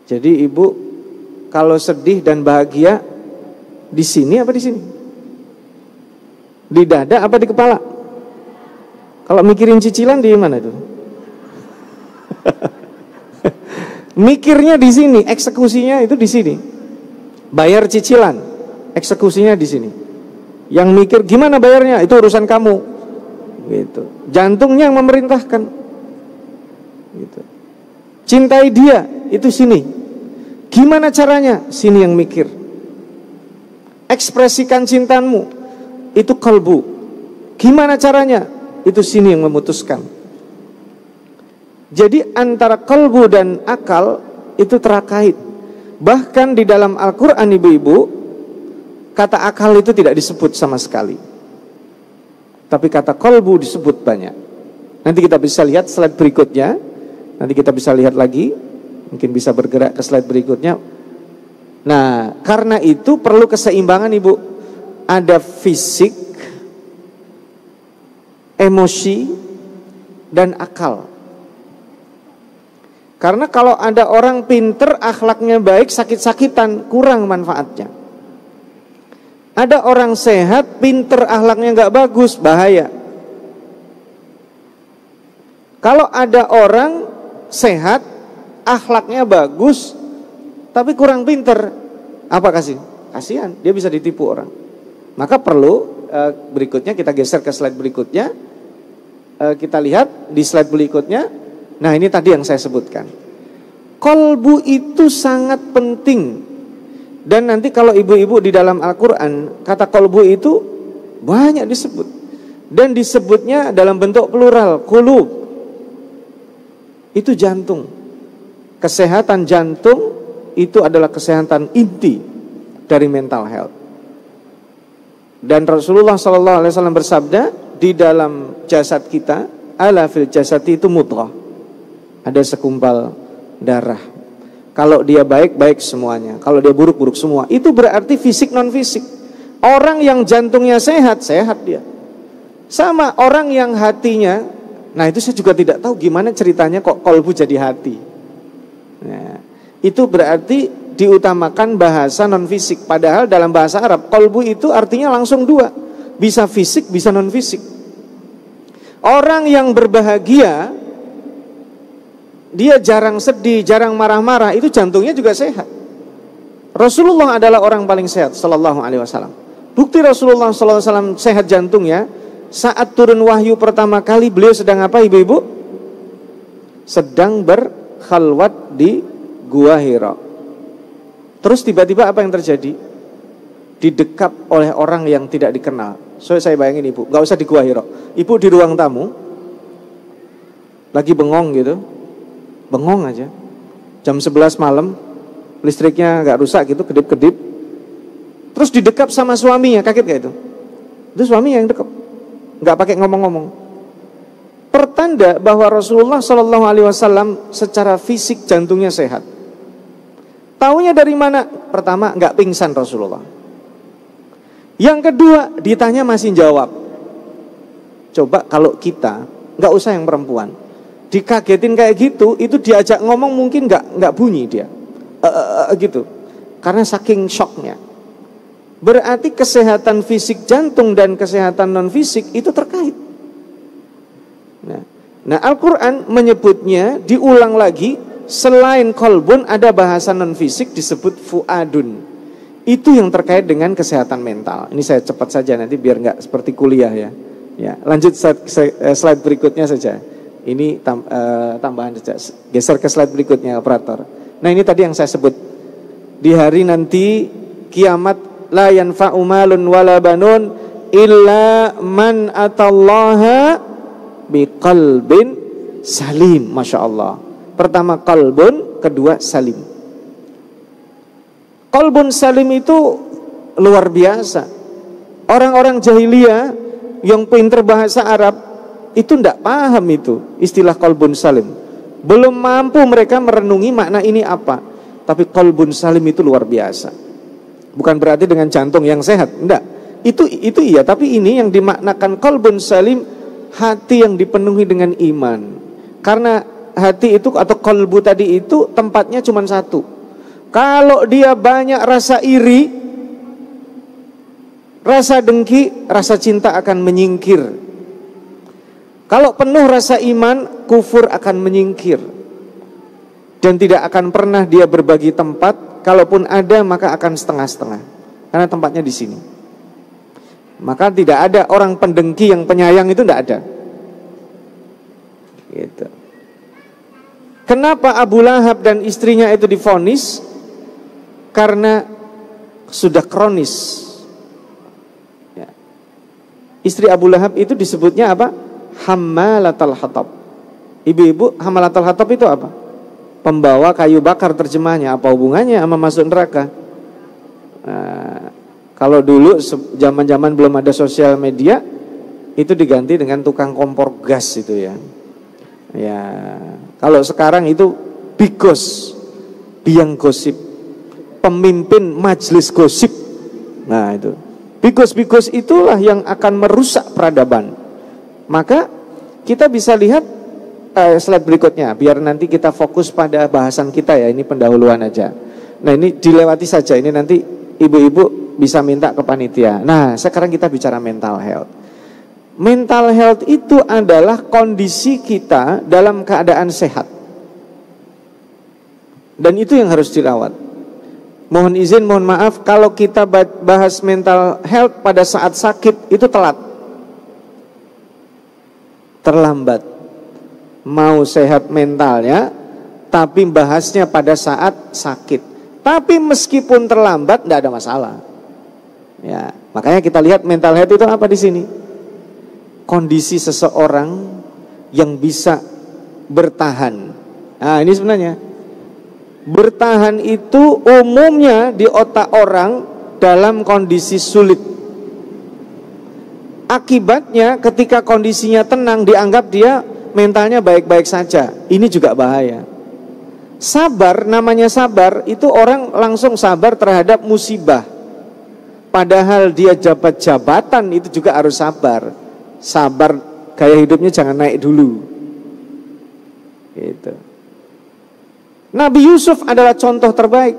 [SPEAKER 3] Jadi ibu kalau sedih dan bahagia di sini apa di sini? Di dada apa di kepala? Kalau mikirin cicilan di mana itu? Mikirnya di sini, eksekusinya itu di sini. Bayar cicilan, eksekusinya di sini. Yang mikir gimana bayarnya itu urusan kamu. Gitu. Jantungnya yang memerintahkan. Gitu. Cintai dia itu sini. Gimana caranya? Sini yang mikir. Ekspresikan cintamu itu kalbu. Gimana caranya? Itu sini yang memutuskan. Jadi antara kalbu dan akal itu terkait. Bahkan di dalam Al-Quran ibu-ibu, kata akal itu tidak disebut sama sekali. Tapi kata kalbu disebut banyak. Nanti kita bisa lihat slide berikutnya. Nanti kita bisa lihat lagi. Mungkin bisa bergerak ke slide berikutnya. Nah, karena itu perlu keseimbangan ibu. Ada fisik, emosi, dan akal. Karena kalau ada orang pinter, akhlaknya baik, sakit-sakitan, kurang manfaatnya. Ada orang sehat, pinter, akhlaknya nggak bagus, bahaya. Kalau ada orang sehat, akhlaknya bagus, tapi kurang pinter, apa kasihan, dia bisa ditipu orang. Maka perlu berikutnya kita geser ke slide berikutnya. Kita lihat di slide berikutnya. Nah ini tadi yang saya sebutkan. Kolbu itu sangat penting. Dan nanti kalau ibu-ibu di dalam Al-Quran, kata kolbu itu banyak disebut. Dan disebutnya dalam bentuk plural, kulub. Itu jantung. Kesehatan jantung itu adalah kesehatan inti dari mental health. Dan Rasulullah SAW bersabda, di dalam jasad kita, ala fil jasadi itu mudghah. Ada segumpal darah. Kalau dia baik, baik semuanya. Kalau dia buruk, buruk semua. Itu berarti fisik non fisik. Orang yang jantungnya sehat, sehat dia. Sama orang yang hatinya. Nah itu saya juga tidak tahu gimana ceritanya kok kolbu jadi hati. Nah, itu berarti diutamakan bahasa non fisik. Padahal dalam bahasa Arab kolbu itu artinya langsung dua. Bisa fisik, bisa non fisik. Orang yang berbahagia, dia jarang sedih, jarang marah-marah, itu jantungnya juga sehat. Rasulullah adalah orang paling sehat sallallahu alaihi wasallam. Bukti Rasulullah sallallahu alaihi wasallam sehat jantungnya, saat turun wahyu pertama kali beliau sedang apa ibu-ibu? Sedang berkhalwat di Gua Hira. Terus tiba-tiba apa yang terjadi? Didekap oleh orang yang tidak dikenal. So saya bayangin ibu, gak usah di Gua Hira. Ibu di ruang tamu, lagi bengong gitu. Bengong aja. Jam 11 malam, listriknya gak rusak gitu, kedip-kedip. Terus didekap sama suaminya, kaget gak itu? Itu suaminya yang dekap, gak pakai ngomong-ngomong. Pertanda bahwa Rasulullah SAW secara fisik jantungnya sehat. Taunya dari mana? Pertama, gak pingsan Rasulullah. Yang kedua, ditanya masih jawab. Coba kalau kita, gak usah yang perempuan, dikagetin kayak gitu, itu diajak ngomong mungkin nggak bunyi dia, gitu, karena saking shocknya. Berarti kesehatan fisik jantung dan kesehatan non fisik itu terkait. Nah Al-Quran menyebutnya, diulang lagi, selain kolbun ada bahasa non fisik disebut fuadun. Itu yang terkait dengan kesehatan mental. Ini saya cepat saja nanti biar nggak seperti kuliah ya. Ya lanjut slide berikutnya saja. Ini tambahan saja. Geser ke slide berikutnya operator. Nah ini tadi yang saya sebut. Di hari nanti kiamat, la yanfa'u malun wala banun illa man atallaha biqalbin salim. Masya Allah. Pertama qalbun, kedua salim. Qalbun salim itu luar biasa. Orang-orang jahiliyah yang pintar bahasa Arab itu tidak paham itu istilah qalbun salim. Belum mampu mereka merenungi makna ini apa. Tapi qalbun salim itu luar biasa. Bukan berarti dengan jantung yang sehat, enggak. Itu iya, tapi ini yang dimaknakan qalbun salim, hati yang dipenuhi dengan iman. Karena hati itu atau qalbu tadi itu tempatnya cuma satu. Kalau dia banyak rasa iri, rasa dengki, rasa cinta akan menyingkir. Kalau penuh rasa iman, kufur akan menyingkir. Dan tidak akan pernah dia berbagi tempat. Kalaupun ada, maka akan setengah-setengah. Karena tempatnya di sini. Maka tidak ada orang pendengki yang penyayang, itu tidak ada. Gitu. Kenapa Abu Lahab dan istrinya itu divonis? Karena sudah kronis. Ya. Istri Abu Lahab itu disebutnya apa? Hammalatul hatab. Ibu-ibu, hammalatul hatab itu apa? Pembawa kayu bakar, terjemahnya. Apa hubungannya sama masuk neraka? Nah, kalau dulu zaman-zaman belum ada sosial media, itu diganti dengan tukang kompor gas itu ya. Ya, kalau sekarang itu bigos, biang gosip, pemimpin majelis gosip. Nah itu, bigos-bigos itulah yang akan merusak peradaban. Maka kita bisa lihat slide berikutnya, biar nanti kita fokus pada bahasan kita ya, ini pendahuluan aja. Nah ini dilewati saja, ini nanti ibu-ibu bisa minta ke panitia. Nah sekarang kita bicara mental health. Mental health itu adalah kondisi kita dalam keadaan sehat. Dan itu yang harus dirawat. Mohon izin, mohon maaf, kalau kita bahas mental health pada saat sakit, itu telat. Terlambat. Mau sehat mentalnya, tapi bahasnya pada saat sakit. Tapi meskipun terlambat, tidak ada masalah. Ya, makanya kita lihat mental health itu apa di sini? Kondisi seseorang yang bisa bertahan. Nah, ini sebenarnya bertahan itu umumnya di otak orang dalam kondisi sulit. Akibatnya ketika kondisinya tenang, dianggap dia mentalnya baik-baik saja. Ini juga bahaya. Sabar, namanya sabar, itu orang langsung sabar terhadap musibah. Padahal dia jabat jabatan itu juga harus sabar. Sabar, gaya hidupnya jangan naik dulu. Gitu. Nabi Yusuf adalah contoh terbaik.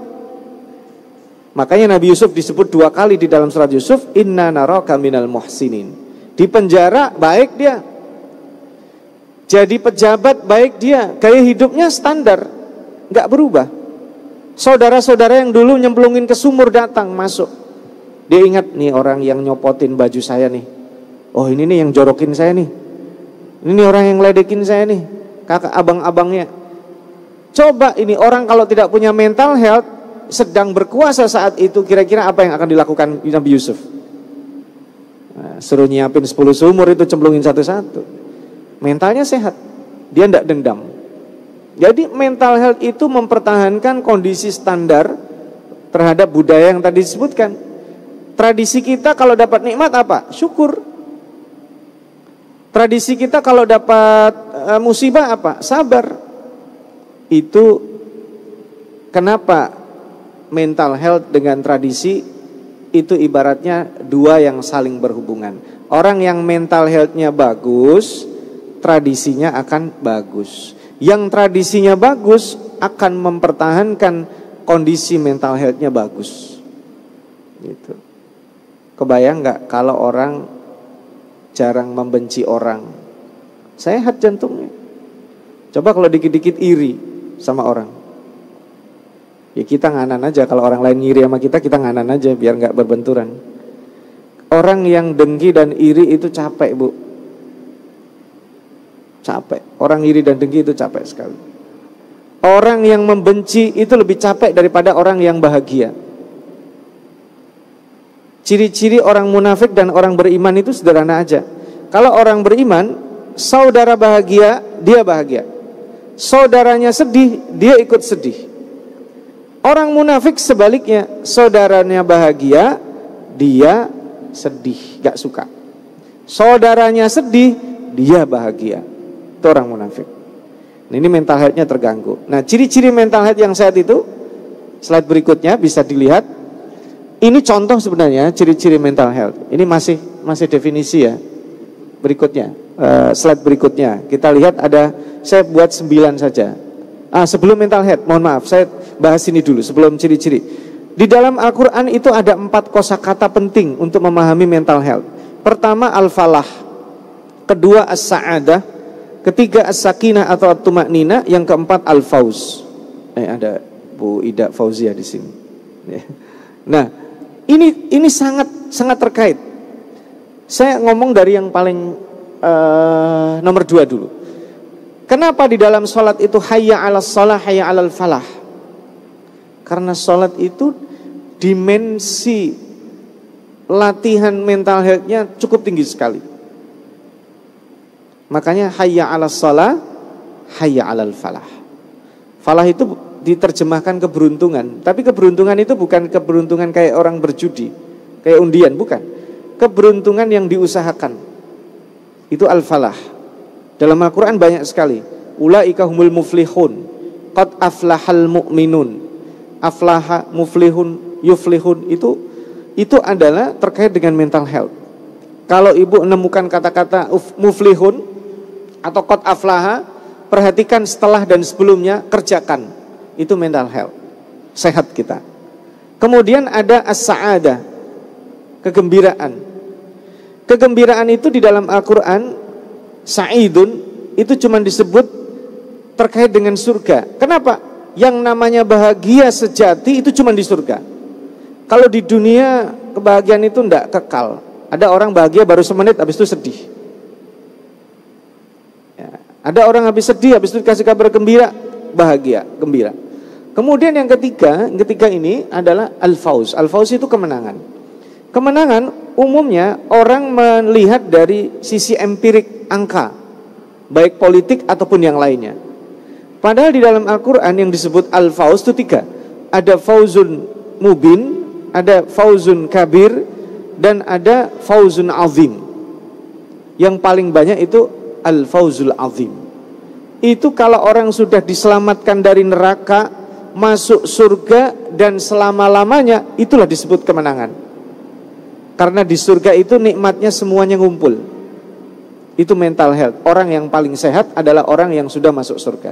[SPEAKER 3] Makanya Nabi Yusuf disebut 2 kali di dalam surat Yusuf, inna naraka minal muhsinin. Di penjara baik dia, jadi pejabat baik dia, gaya hidupnya standar, nggak berubah. Saudara-saudara yang dulu nyemplungin ke sumur datang masuk, dia ingat nih orang yang nyopotin baju saya nih, oh ini nih yang jorokin saya nih, ini orang yang ledekin saya nih, kakak abang-abangnya. Coba ini orang kalau tidak punya mental health, sedang berkuasa saat itu, kira-kira apa yang akan dilakukan Nabi Yusuf? Nah, suruh nyiapin 10 sumur itu, cemplungin satu-satu. Mentalnya sehat, dia tidak dendam. Jadi mental health itu mempertahankan kondisi standar terhadap budaya yang tadi disebutkan. Tradisi kita kalau dapat nikmat apa? Syukur. Tradisi kita kalau dapat musibah apa? Sabar. Itu kenapa mental health dengan tradisi itu ibaratnya 2 yang saling berhubungan. Orang yang mental health-nya bagus, tradisinya akan bagus. Yang tradisinya bagus akan mempertahankan kondisi mental health-nya bagus. Gitu. Kebayang nggak kalau orang jarang membenci orang, sehat jantungnya. Coba kalau dikit-dikit iri sama orang. Ya kita nganan aja, kalau orang lain ngiri sama kita nganan aja biar nggak berbenturan. Orang yang dengki dan iri itu capek, Bu. Capek. Orang iri dan dengki itu capek sekali. Orang yang membenci itu lebih capek daripada orang yang bahagia. Ciri-ciri orang munafik dan orang beriman itu sederhana aja. Kalau orang beriman, saudara bahagia, dia bahagia. Saudaranya sedih, dia ikut sedih. Orang munafik sebaliknya, saudaranya bahagia, dia sedih, gak suka. Saudaranya sedih, dia bahagia. Itu orang munafik. Nah, ini mental health-nya terganggu. Nah, ciri-ciri mental health yang sehat itu, slide berikutnya bisa dilihat. Ini contoh sebenarnya ciri-ciri mental health. Ini masih definisi ya. Berikutnya, slide berikutnya. Kita lihat saya buat 9 saja. Sebelum mental health, mohon maaf, saya bahas ini dulu sebelum ciri-ciri. Di dalam Al-Quran itu ada 4 kosakata penting untuk memahami mental health. Pertama al-falah, kedua as-sa'adah, ketiga as-sakinah atau at-tuma'nina, yang keempat al-fauz. Ada Bu Ida Fauzia di sini. Nah, ini sangat terkait. Saya ngomong dari yang paling nomor 2 dulu. Kenapa di dalam sholat itu hayya 'alas shalah, hayya 'alal falah? Karena sholat itu dimensi latihan mental health-nya cukup tinggi sekali. Makanya hayya 'alas shalah, hayya 'alal falah. Falah itu diterjemahkan keberuntungan, tapi keberuntungan itu bukan keberuntungan kayak orang berjudi, kayak undian, bukan. Keberuntungan yang diusahakan. Itu al-falah. Dalam Al-Quran banyak sekali. Ulaika humul muflihun, qad aflahal mu'minun. Aflaha, muflihun, yuflihun, itu adalah terkait dengan mental health. Kalau ibu menemukan kata-kata muflihun atau qad aflaha, perhatikan setelah dan sebelumnya, kerjakan. Itu mental health, sehat kita. Kemudian ada as-sa'adah, kegembiraan. Kegembiraan itu di dalam Al-Quran, sa'idun, itu cuma disebut terkait dengan surga. Kenapa? Yang namanya bahagia sejati itu cuma di surga. Kalau di dunia kebahagiaan itu tidak kekal. Ada orang bahagia baru semenit, habis itu sedih. Ya. Ada orang habis sedih, habis itu dikasih kabar gembira, bahagia, gembira. Kemudian yang ketiga ini adalah al-fauz. Al-fauz itu kemenangan. Kemenangan umumnya orang melihat dari sisi empirik angka, baik politik ataupun yang lainnya. Padahal di dalam Al-Quran yang disebut al-fauz itu 3. Ada fauzun mubin, ada fauzun kabir, dan ada fauzun azim. Yang paling banyak itu al-fauzul azim. Itu kalau orang sudah diselamatkan dari neraka, masuk surga, dan selama-lamanya, itulah disebut kemenangan. Karena di surga itu nikmatnya semuanya ngumpul. Itu mental health. Orang yang paling sehat adalah orang yang sudah masuk surga.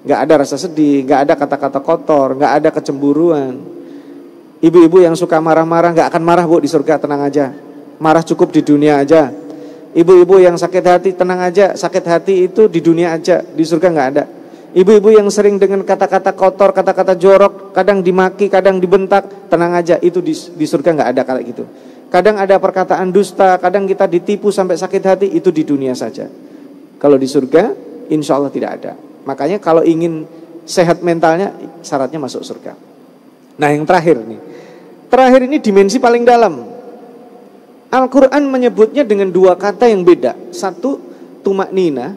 [SPEAKER 3] Gak ada rasa sedih, gak ada kata-kata kotor, gak ada kecemburuan. Ibu-ibu yang suka marah-marah gak akan marah bu di surga, tenang aja. Marah cukup di dunia aja. Ibu-ibu yang sakit hati, tenang aja. Sakit hati itu di dunia aja, di surga gak ada. Ibu-ibu yang sering dengan kata-kata kotor, kata-kata jorok, kadang dimaki, kadang dibentak, tenang aja, itu di surga gak ada kayak gitu. Kadang ada perkataan dusta, kadang kita ditipu sampai sakit hati, itu di dunia saja. Kalau di surga, insya Allah tidak ada. Makanya kalau ingin sehat mentalnya, syaratnya masuk surga. Nah yang terakhir nih, terakhir ini dimensi paling dalam. Al-Quran menyebutnya dengan 2 kata yang beda. Satu, tuma'nina.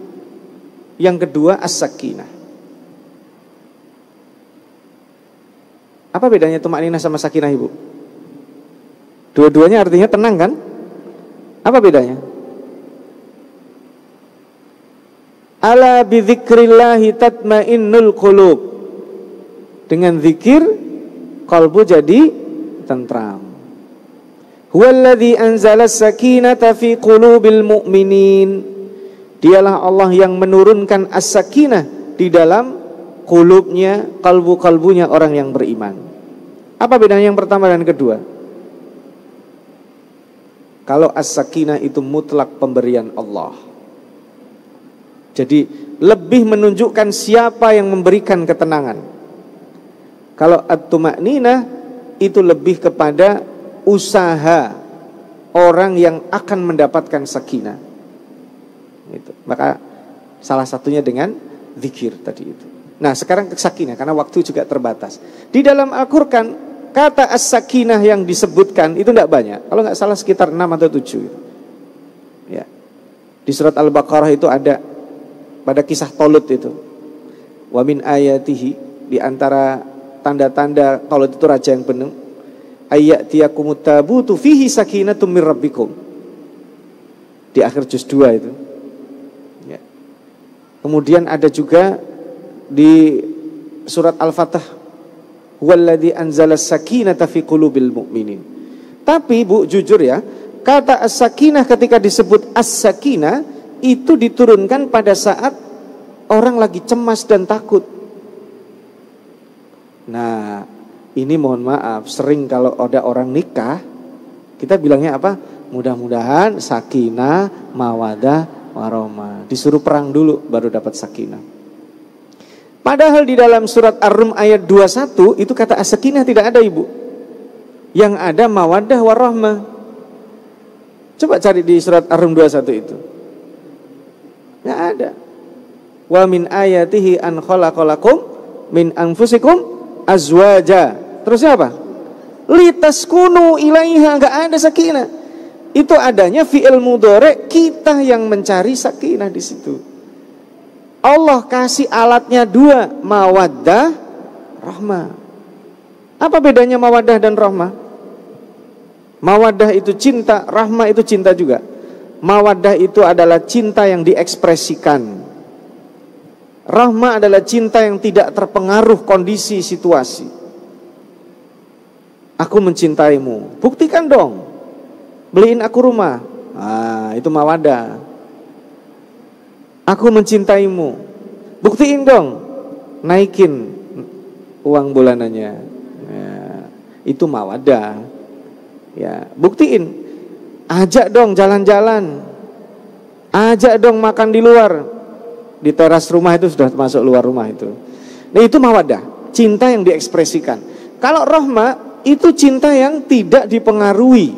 [SPEAKER 3] Yang kedua, as-sakinah. Apa bedanya tuma'nina sama sakinah ibu? Dua-duanya artinya tenang kan? Apa bedanya? Ala bidzikrillahi tatmainnul qulub. Dengan zikir kalbu jadi tentram. Huwallazi anzala as-sakinata fi qulubil mu'minin. Dialah Allah yang menurunkan as-sakinah di dalam qulubnya, kalbu-kalbunya orang yang beriman. Apa bedanya yang pertama dan kedua? Kalau as-sakinah itu mutlak pemberian Allah. Jadi lebih menunjukkan siapa yang memberikan ketenangan. Kalau at-tuma'ninah itu lebih kepada usaha orang yang akan mendapatkan sakinah. Gitu. Maka salah satunya dengan zikir tadi itu. Nah sekarang ke sakinah karena waktu juga terbatas. Di dalam Al-Quran kata as-sakinah yang disebutkan itu tidak banyak. Kalau nggak salah sekitar 6 atau 7. Ya. Di surat Al-Baqarah itu ada pada kisah Talut itu. Wa min ayatihi, di antara tanda-tanda Talut itu raja yang penuh. Ayyatiyakumut tabutu fihi sakinatum mir rabbikum. Di akhir juz 2 itu. Ya. Kemudian ada juga di surat Al-Fatah Huwallazi anzalas sakinata fi qulubil mu'minin. Tapi Bu, jujur ya, kata as-sakinah ketika disebut as-sakinah itu diturunkan pada saat orang lagi cemas dan takut. Nah, ini mohon maaf, sering kalau ada orang nikah, kita bilangnya apa? Mudah-mudahan sakinah, mawadah, warahmah. Disuruh perang dulu baru dapat sakinah. Padahal di dalam surat Ar-Rum ayat 21 itu kata as-sakinah tidak ada, Ibu. Yang ada mawadah warahmah. Coba cari di surat Ar-Rum 21 itu. Nggak ada. Wa min ayatihi an khalaqalakum min anfusikum azwaja. Terusnya apa? Litaskunu ilaiha, enggak ada sakinah. Itu adanya fi'il mudhari, kita yang mencari sakinah di situ. Allah kasih alatnya dua, mawaddah, rahmah. Apa bedanya mawaddah dan rahmah? Mawaddah itu cinta, rahmah itu cinta juga. Mawaddah itu adalah cinta yang diekspresikan. Rahmah adalah cinta yang tidak terpengaruh kondisi situasi. Aku mencintaimu, buktikan dong. Beliin aku rumah. Itu mawaddah. Aku mencintaimu, buktiin dong. Naikin uang bulanannya. Itu mawaddah. Ya, buktiin. Ajak dong jalan-jalan. Ajak dong makan di luar. Di teras rumah itu sudah masuk luar rumah itu. Nah, itu mawaddah, cinta yang diekspresikan. Kalau rahmah itu cinta yang tidak dipengaruhi.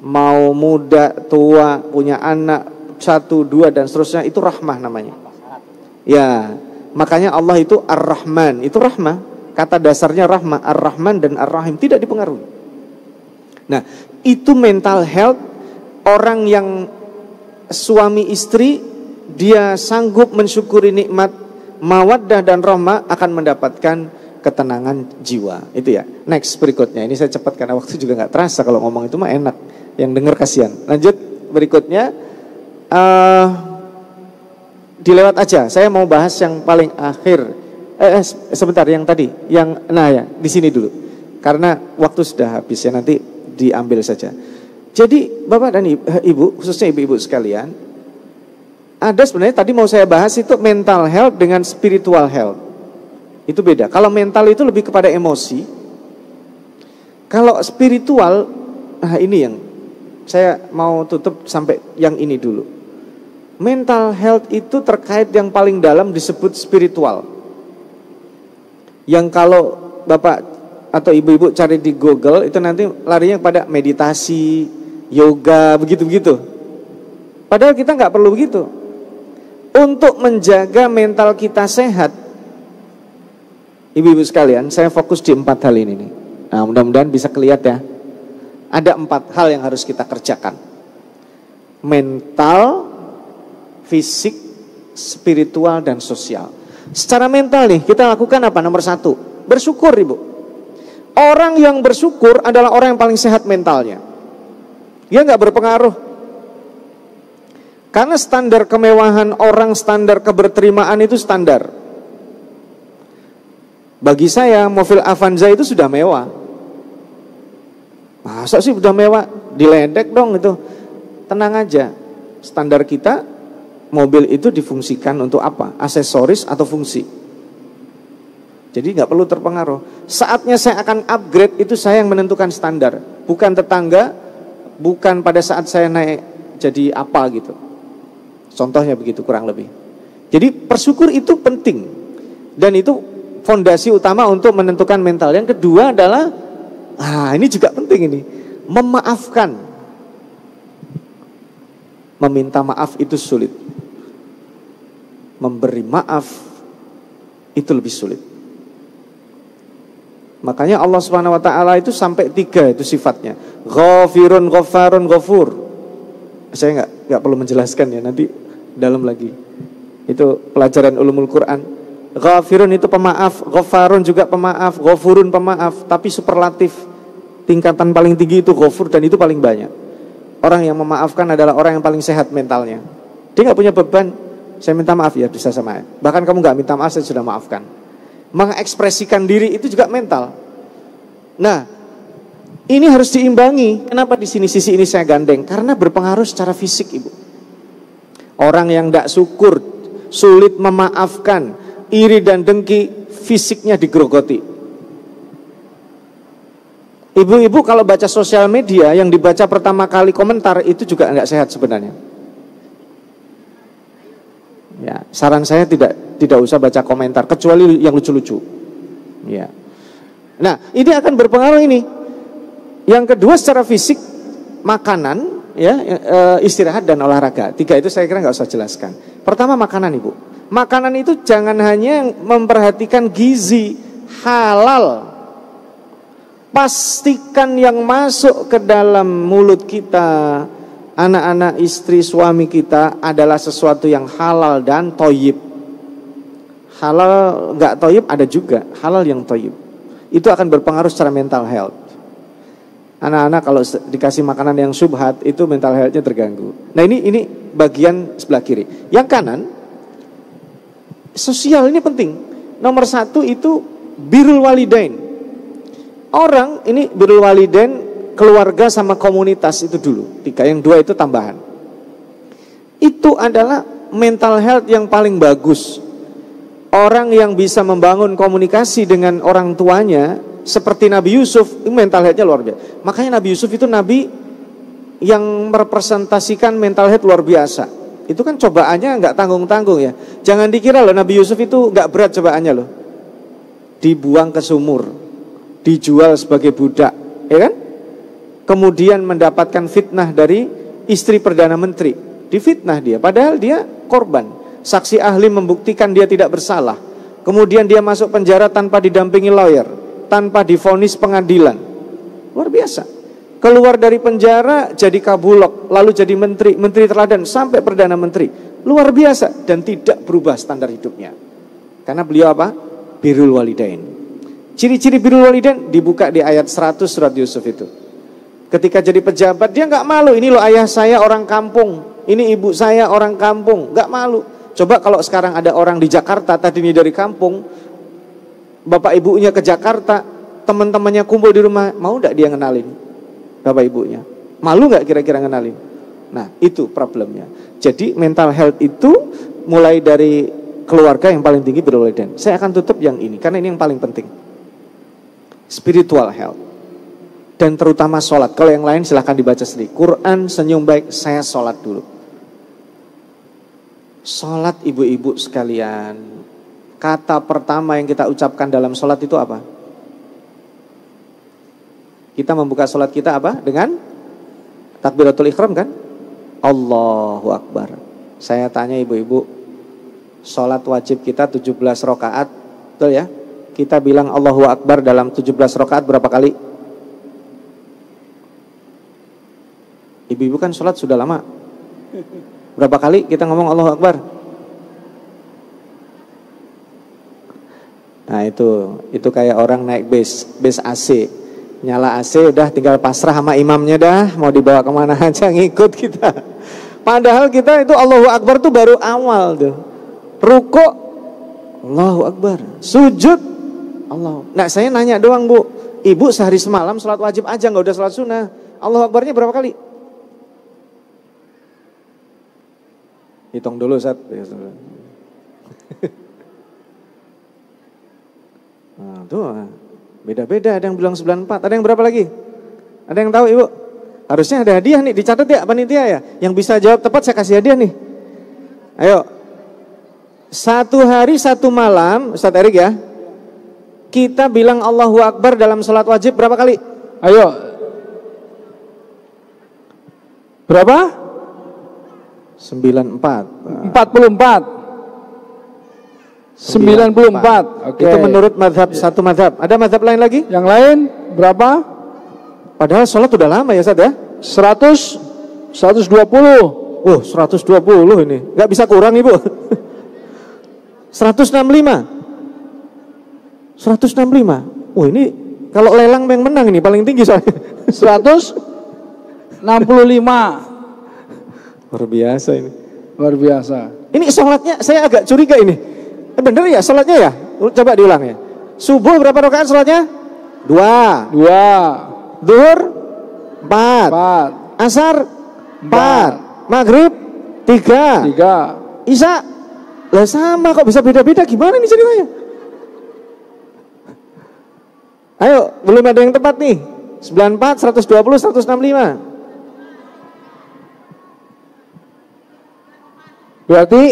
[SPEAKER 3] Mau muda, tua, punya anak, 1, 2 dan seterusnya, itu rahmah namanya. Ya, makanya Allah itu Ar-Rahman, itu rahmah. Kata dasarnya rahmah, Ar-Rahman dan Ar-Rahim tidak dipengaruhi. Nah, itu mental health orang yang suami istri, dia sanggup mensyukuri nikmat mawaddah dan rahmah akan mendapatkan ketenangan jiwa. Itu ya. Next berikutnya. Ini saya cepat karena waktu juga nggak terasa, kalau ngomong itu mah enak. Yang dengar kasihan. Lanjut berikutnya. Dilewat aja. Saya mau bahas yang paling akhir. Sebentar yang tadi. Di sini dulu. Karena waktu sudah habis ya, nanti diambil saja. Jadi Bapak dan Ibu, khususnya ibu-ibu sekalian, ada sebenarnya tadi mau saya bahas itu mental health dengan spiritual health. Itu beda. Kalau mental itu lebih kepada emosi. Kalau spiritual, ini yang saya mau tutup sampai yang ini dulu. Mental health itu terkait yang paling dalam disebut spiritual. Yang kalau Bapak atau ibu-ibu cari di Google itu nanti larinya pada meditasi, yoga, begitu-begitu. Padahal kita nggak perlu begitu. Untuk menjaga mental kita sehat, ibu-ibu sekalian, saya fokus di 4 hal ini nih. Nah, mudah-mudahan bisa kelihatan ya. Ada 4 hal yang harus kita kerjakan. Mental, fisik, spiritual, dan sosial. Secara mental nih, kita lakukan apa? Nomor 1, bersyukur, Ibu. Orang yang bersyukur adalah orang yang paling sehat mentalnya. Dia nggak berpengaruh. Karena standar kemewahan orang, standar keberterimaan itu standar. Bagi saya, mobil Avanza itu sudah mewah. Masa sih udah mewah? Diledek dong itu. Tenang aja. Standar kita, mobil itu difungsikan untuk apa? Aksesoris atau fungsi. Jadi nggak perlu terpengaruh. Saatnya saya akan upgrade, itu saya yang menentukan standar. Bukan tetangga, bukan pada saat saya naik jadi apa gitu. Contohnya begitu kurang lebih. Jadi bersyukur itu penting. Dan itu fondasi utama untuk menentukan mental. Yang kedua adalah, ini juga penting ini, memaafkan. Meminta maaf itu sulit. Memberi maaf itu lebih sulit. Makanya Allah Subhanahu wa taala itu sampai 3 itu sifatnya. Ghafirun, ghafarun, ghafur. Saya enggak perlu menjelaskan ya, nanti dalam lagi. Itu pelajaran ulumul Quran. Ghafirun itu pemaaf, ghafarun juga pemaaf, ghafurun pemaaf, tapi superlatif. Tingkatan paling tinggi itu ghafur, dan itu paling banyak. Orang yang memaafkan adalah orang yang paling sehat mentalnya. Dia enggak punya beban. Saya minta maaf ya, bisa sama. Bahkan kamu enggak minta maaf, saya sudah maafkan. mengekspresikan diri itu juga mental. Nah, ini harus diimbangi. Kenapa di sini sisi ini saya gandeng? Karena berpengaruh secara fisik, Ibu. Orang yang tidak syukur, sulit memaafkan, iri dan dengki, fisiknya digerogoti. Ibu-ibu kalau baca sosial media, yang dibaca pertama kali komentar itu juga nggak sehat sebenarnya. Ya, saran saya tidak usah baca komentar, kecuali yang lucu-lucu. Ya. Nah, ini akan berpengaruh ini. Yang kedua secara fisik, makanan, ya, istirahat dan olahraga. 3 itu saya kira nggak usah jelaskan. Pertama makanan, Ibu. Makanan itu jangan hanya memperhatikan gizi, halal. Pastikan yang masuk ke dalam mulut kita, anak-anak, istri, suami kita adalah sesuatu yang halal dan toyib. Halal nggak toyib ada juga, halal yang toyib. Itu akan berpengaruh secara mental health. Anak-anak kalau dikasih makanan yang syubhat itu mental health-nya terganggu. Nah ini bagian sebelah kiri. Yang kanan, sosial ini penting. Nomor 1 itu birrul walidain. Orang ini birrul walidain, keluarga sama komunitas itu dulu. 3, yang 2 itu tambahan. Itu adalah mental health yang paling bagus. Orang yang bisa membangun komunikasi dengan orang tuanya seperti Nabi Yusuf, mental health-nya luar biasa. Makanya Nabi Yusuf itu nabi yang merepresentasikan mental health luar biasa. Itu kan cobaannya nggak tanggung-tanggung ya. Jangan dikira loh Nabi Yusuf itu nggak berat cobaannya loh. Dibuang ke sumur, dijual sebagai budak, ya kan? Kemudian mendapatkan fitnah dari istri Perdana Menteri. Difitnah dia, padahal dia korban. Saksi ahli membuktikan dia tidak bersalah. Kemudian dia masuk penjara tanpa didampingi lawyer, tanpa divonis pengadilan. Luar biasa. Keluar dari penjara jadi kabulok, lalu jadi menteri, menteri teladan sampai Perdana Menteri. Luar biasa dan tidak berubah standar hidupnya. Karena beliau apa? Birrul walidain. Ciri-ciri birrul walidain dibuka di ayat 100 surat Yusuf itu. Ketika jadi pejabat dia nggak malu. Ini loh ayah saya orang kampung, ini ibu saya orang kampung, nggak malu. Coba kalau sekarang ada orang di Jakarta, tadinya dari kampung, bapak ibunya ke Jakarta, teman-temannya kumpul di rumah, mau nggak dia ngenalin bapak ibunya? Malu nggak kira-kira ngenalin? Nah itu problemnya. Jadi mental health itu mulai dari keluarga yang paling tinggi birrul walidain. Saya akan tutup yang ini karena ini yang paling penting. Spiritual health dan terutama sholat. Kalau yang lain silahkan dibaca sendiri. Quran, senyum baik, saya sholat dulu. Sholat ibu-ibu sekalian, kata pertama yang kita ucapkan dalam sholat itu apa? Kita membuka sholat kita apa? Dengan takbiratul ihram kan? Allahu Akbar. Saya tanya ibu-ibu, sholat wajib kita 17 rakaat, betul ya? Kita bilang Allahu Akbar dalam 17 rakaat berapa kali? Ibu-ibu kan sholat sudah lama. Berapa kali kita ngomong Allahu Akbar? Nah itu kayak orang naik bis AC. Nyala AC udah tinggal pasrah sama imamnya dah. Mau dibawa kemana aja ngikut kita. Padahal kita itu Allahu Akbar tuh baru awal tuh. Rukuk Allahu Akbar, sujud Allah. Nah saya nanya doang Bu, ibu sehari semalam sholat wajib aja nggak udah sholat sunnah. Allahu Akbarnya berapa kali? Hitung dulu Ustaz. Nah, tuh beda-beda, ada yang bilang 94, ada yang berapa lagi? Ada yang tahu Ibu? Harusnya ada hadiah nih, dicatat ya panitia ya. Yang bisa jawab tepat saya kasih hadiah nih. Ayo. 1 hari 1 malam, Ustaz Erik ya. Kita bilang Allahu Akbar dalam salat wajib berapa kali? Ayo. Berapa? 94. 94. Okay. Itu menurut mazhab satu mazhab. Ada mazhab lain lagi? Yang lain berapa? Padahal sholat udah lama ya Ustaz ya? 120. Oh 120 ini. Gak bisa kurang Ibu. 165. Oh ini kalau lelang yang menang ini paling tinggi soalnya. 165. Luar biasa ini. Luar biasa. Ini sholatnya saya agak curiga ini. Bener ya sholatnya ya? Coba diulang ya. Subuh berapa rakaat sholatnya? 2. Zuhur 4. Asar 4. Maghrib 3. Isya lah sama, kok bisa beda-beda, gimana nih ceritanya? Ayo, belum ada yang tepat nih. 94, 120, 165.
[SPEAKER 1] Berarti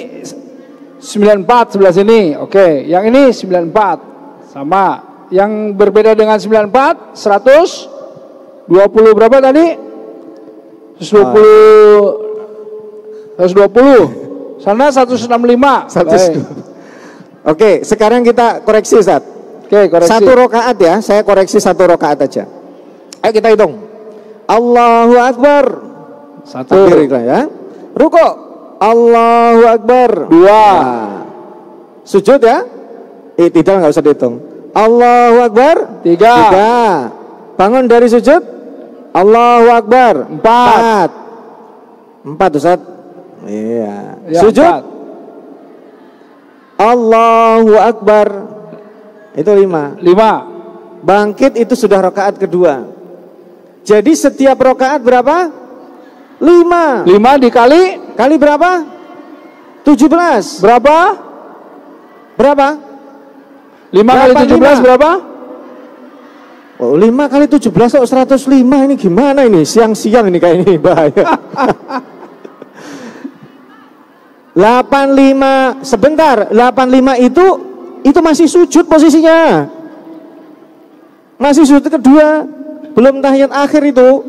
[SPEAKER 1] 94 sebelah sini. Oke, yang ini 94. Sama. Yang berbeda dengan 94, 120 berapa tadi? 120. Sana 165.
[SPEAKER 3] Oke, sekarang kita koreksi, Ustaz.
[SPEAKER 1] Oke, koreksi.
[SPEAKER 3] 1 rakaat ya, saya koreksi 1 rakaat aja. Ayo kita hitung. Allahu Akbar.
[SPEAKER 1] 1.
[SPEAKER 3] Takbir ya. Ruku. Allahu Akbar.
[SPEAKER 1] 2.
[SPEAKER 3] Nah. Sujud ya. Tidak, nggak usah dihitung. Allahu Akbar. 3. Bangun dari sujud. Allahu Akbar. 4. 4 Ustaz. Iya.
[SPEAKER 1] Ya,
[SPEAKER 3] Sujud.
[SPEAKER 1] 4.
[SPEAKER 3] Allahu Akbar. Itu 5. Bangkit itu sudah rakaat kedua. Jadi setiap rakaat berapa? 5.
[SPEAKER 1] 5 dikali
[SPEAKER 3] berapa? 17.
[SPEAKER 1] berapa? 5 kali 17 berapa?
[SPEAKER 3] Oh, 5 kali 17 kok 105, ini gimana ini? Siang-siang ini kayak ini, bahaya. 85, sebentar, 85 itu masih sujud posisinya. Masih sujud kedua, belum tahiyat akhir itu.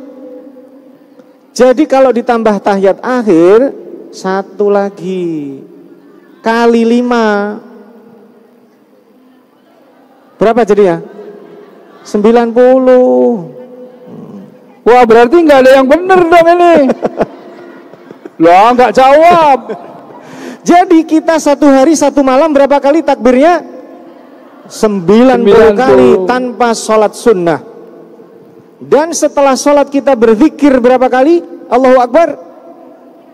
[SPEAKER 3] Jadi kalau ditambah tahiyat akhir, 1 lagi kali 5 berapa jadinya? 90.
[SPEAKER 1] Wah, berarti nggak ada yang bener dong ini. Loh, nggak jawab.
[SPEAKER 3] Jadi kita 1 hari 1 malam berapa kali takbirnya? 90 kali tanpa sholat sunnah. Dan setelah sholat kita berzikir berapa kali? Allahu Akbar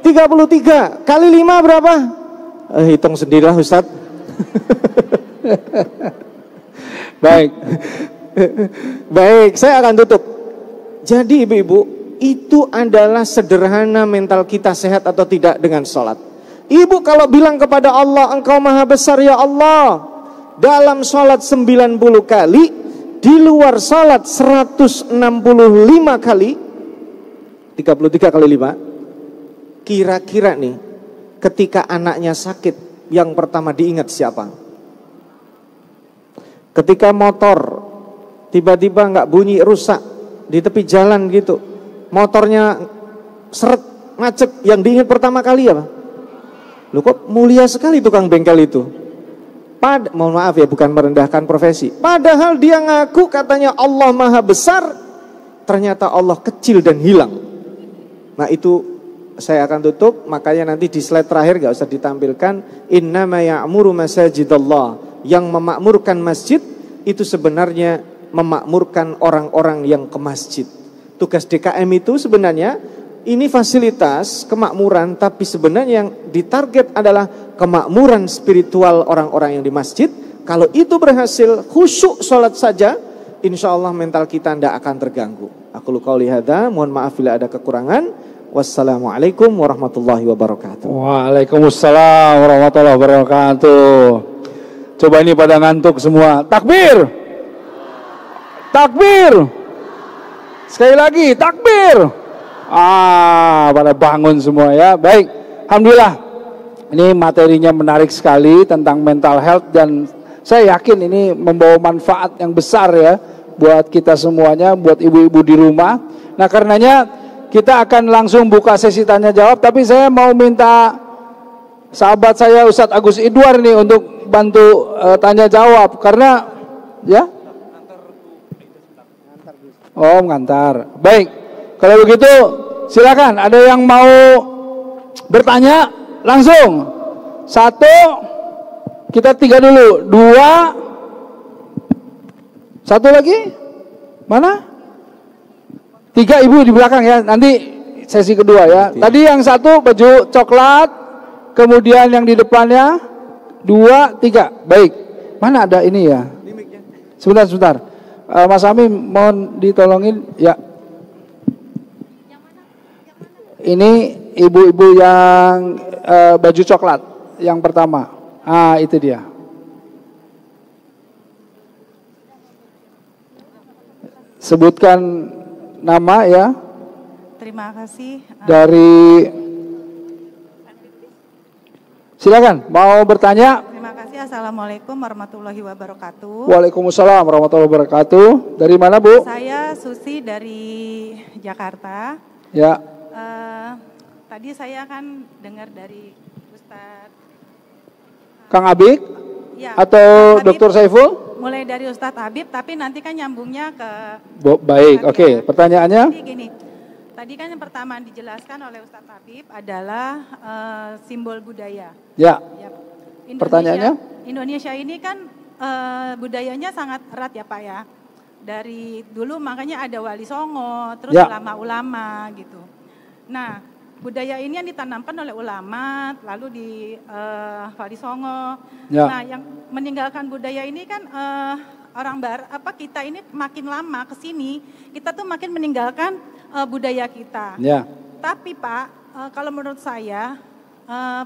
[SPEAKER 3] 33. Kali 5 berapa? Hitung sendirilah Ustaz. Baik, saya akan tutup. Jadi ibu-ibu, itu adalah sederhana mental kita sehat atau tidak dengan sholat. Ibu kalau bilang kepada Allah, Engkau maha besar ya Allah, dalam sholat 90 kali, di luar sholat 165 kali, 33 kali 5, kira-kira nih, ketika anaknya sakit, yang pertama diingat siapa? Ketika motor tiba-tiba nggak bunyi, rusak di tepi jalan gitu, motornya seret, macet, yang diingat pertama kali apa? Loh kok mulia sekali tukang bengkel itu. Mohon maaf ya, bukan merendahkan profesi. Padahal dia ngaku katanya Allah maha besar, ternyata Allah kecil dan hilang. Nah itu saya akan tutup, makanya nanti di slide terakhir gak usah ditampilkan. Innama ya'muru masajidallah. Yang memakmurkan masjid itu sebenarnya memakmurkan orang-orang yang ke masjid. Tugas DKM itu sebenarnya ini fasilitas kemakmuran, tapi sebenarnya yang ditarget adalah kemakmuran spiritual orang-orang yang di masjid. Kalau itu berhasil, khusyuk sholat saja, insya Allah mental kita tidak akan terganggu. Aku qouli hadza, mohon maaf bila ada kekurangan. Wassalamualaikum warahmatullahi wabarakatuh.
[SPEAKER 1] Waalaikumsalam warahmatullahi wabarakatuh. Coba ini pada ngantuk semua. Takbir. Takbir. Sekali lagi, takbir. Pada bangun semua ya. Baik, alhamdulillah. Ini materinya menarik sekali tentang mental health dan saya yakin ini membawa manfaat yang besar ya buat kita semuanya, buat ibu-ibu di rumah. Nah, karenanya kita akan langsung buka sesi tanya jawab, tapi saya mau minta sahabat saya Ustadz Agus Idwar nih untuk bantu tanya jawab karena ya. Oh, ngantar. Baik. Kalau begitu silakan, ada yang mau bertanya langsung. 1, kita 3 dulu. 2, 1 lagi. Mana? 3 ibu di belakang ya. Nanti sesi kedua ya. Tadi yang 1 baju coklat, kemudian yang di depannya 2, 3. Baik. Mana ada ini ya? Sebentar. Mas Ami mohon ditolongin ya. Ini ibu-ibu yang baju coklat yang pertama. Ah, itu dia. Sebutkan nama ya.
[SPEAKER 4] Terima kasih.
[SPEAKER 1] Dari silakan mau bertanya.
[SPEAKER 4] Terima kasih. Assalamualaikum warahmatullahi wabarakatuh.
[SPEAKER 1] Waalaikumsalam warahmatullahi wabarakatuh. Dari mana, Bu?
[SPEAKER 4] Saya Susi dari Jakarta.
[SPEAKER 1] Ya.
[SPEAKER 4] Tadi saya kan dengar dari Ustadz
[SPEAKER 1] Kang Abik
[SPEAKER 4] ya,
[SPEAKER 1] atau
[SPEAKER 4] Habib,
[SPEAKER 1] Dr. Saiful?
[SPEAKER 4] mulai dari Ustadz Habib, tapi nanti kan nyambungnya ke
[SPEAKER 1] Baik, oke. Pertanyaannya?
[SPEAKER 4] Jadi gini, tadi kan yang pertama dijelaskan oleh Ustadz Habib adalah simbol budaya.
[SPEAKER 1] Ya.
[SPEAKER 4] Ya.
[SPEAKER 1] Pertanyaannya?
[SPEAKER 4] Indonesia ini kan budayanya sangat erat ya Pak ya. Dari dulu makanya ada Wali Songo, terus
[SPEAKER 1] ya.
[SPEAKER 4] ulama-ulama gitu. Nah, budaya ini yang ditanamkan oleh ulama, lalu di Wali Songo.
[SPEAKER 1] Ya.
[SPEAKER 4] Nah, yang meninggalkan budaya ini kan orang kita ini makin lama ke sini, kita tuh makin meninggalkan budaya kita.
[SPEAKER 1] Ya.
[SPEAKER 4] Tapi Pak, kalau menurut saya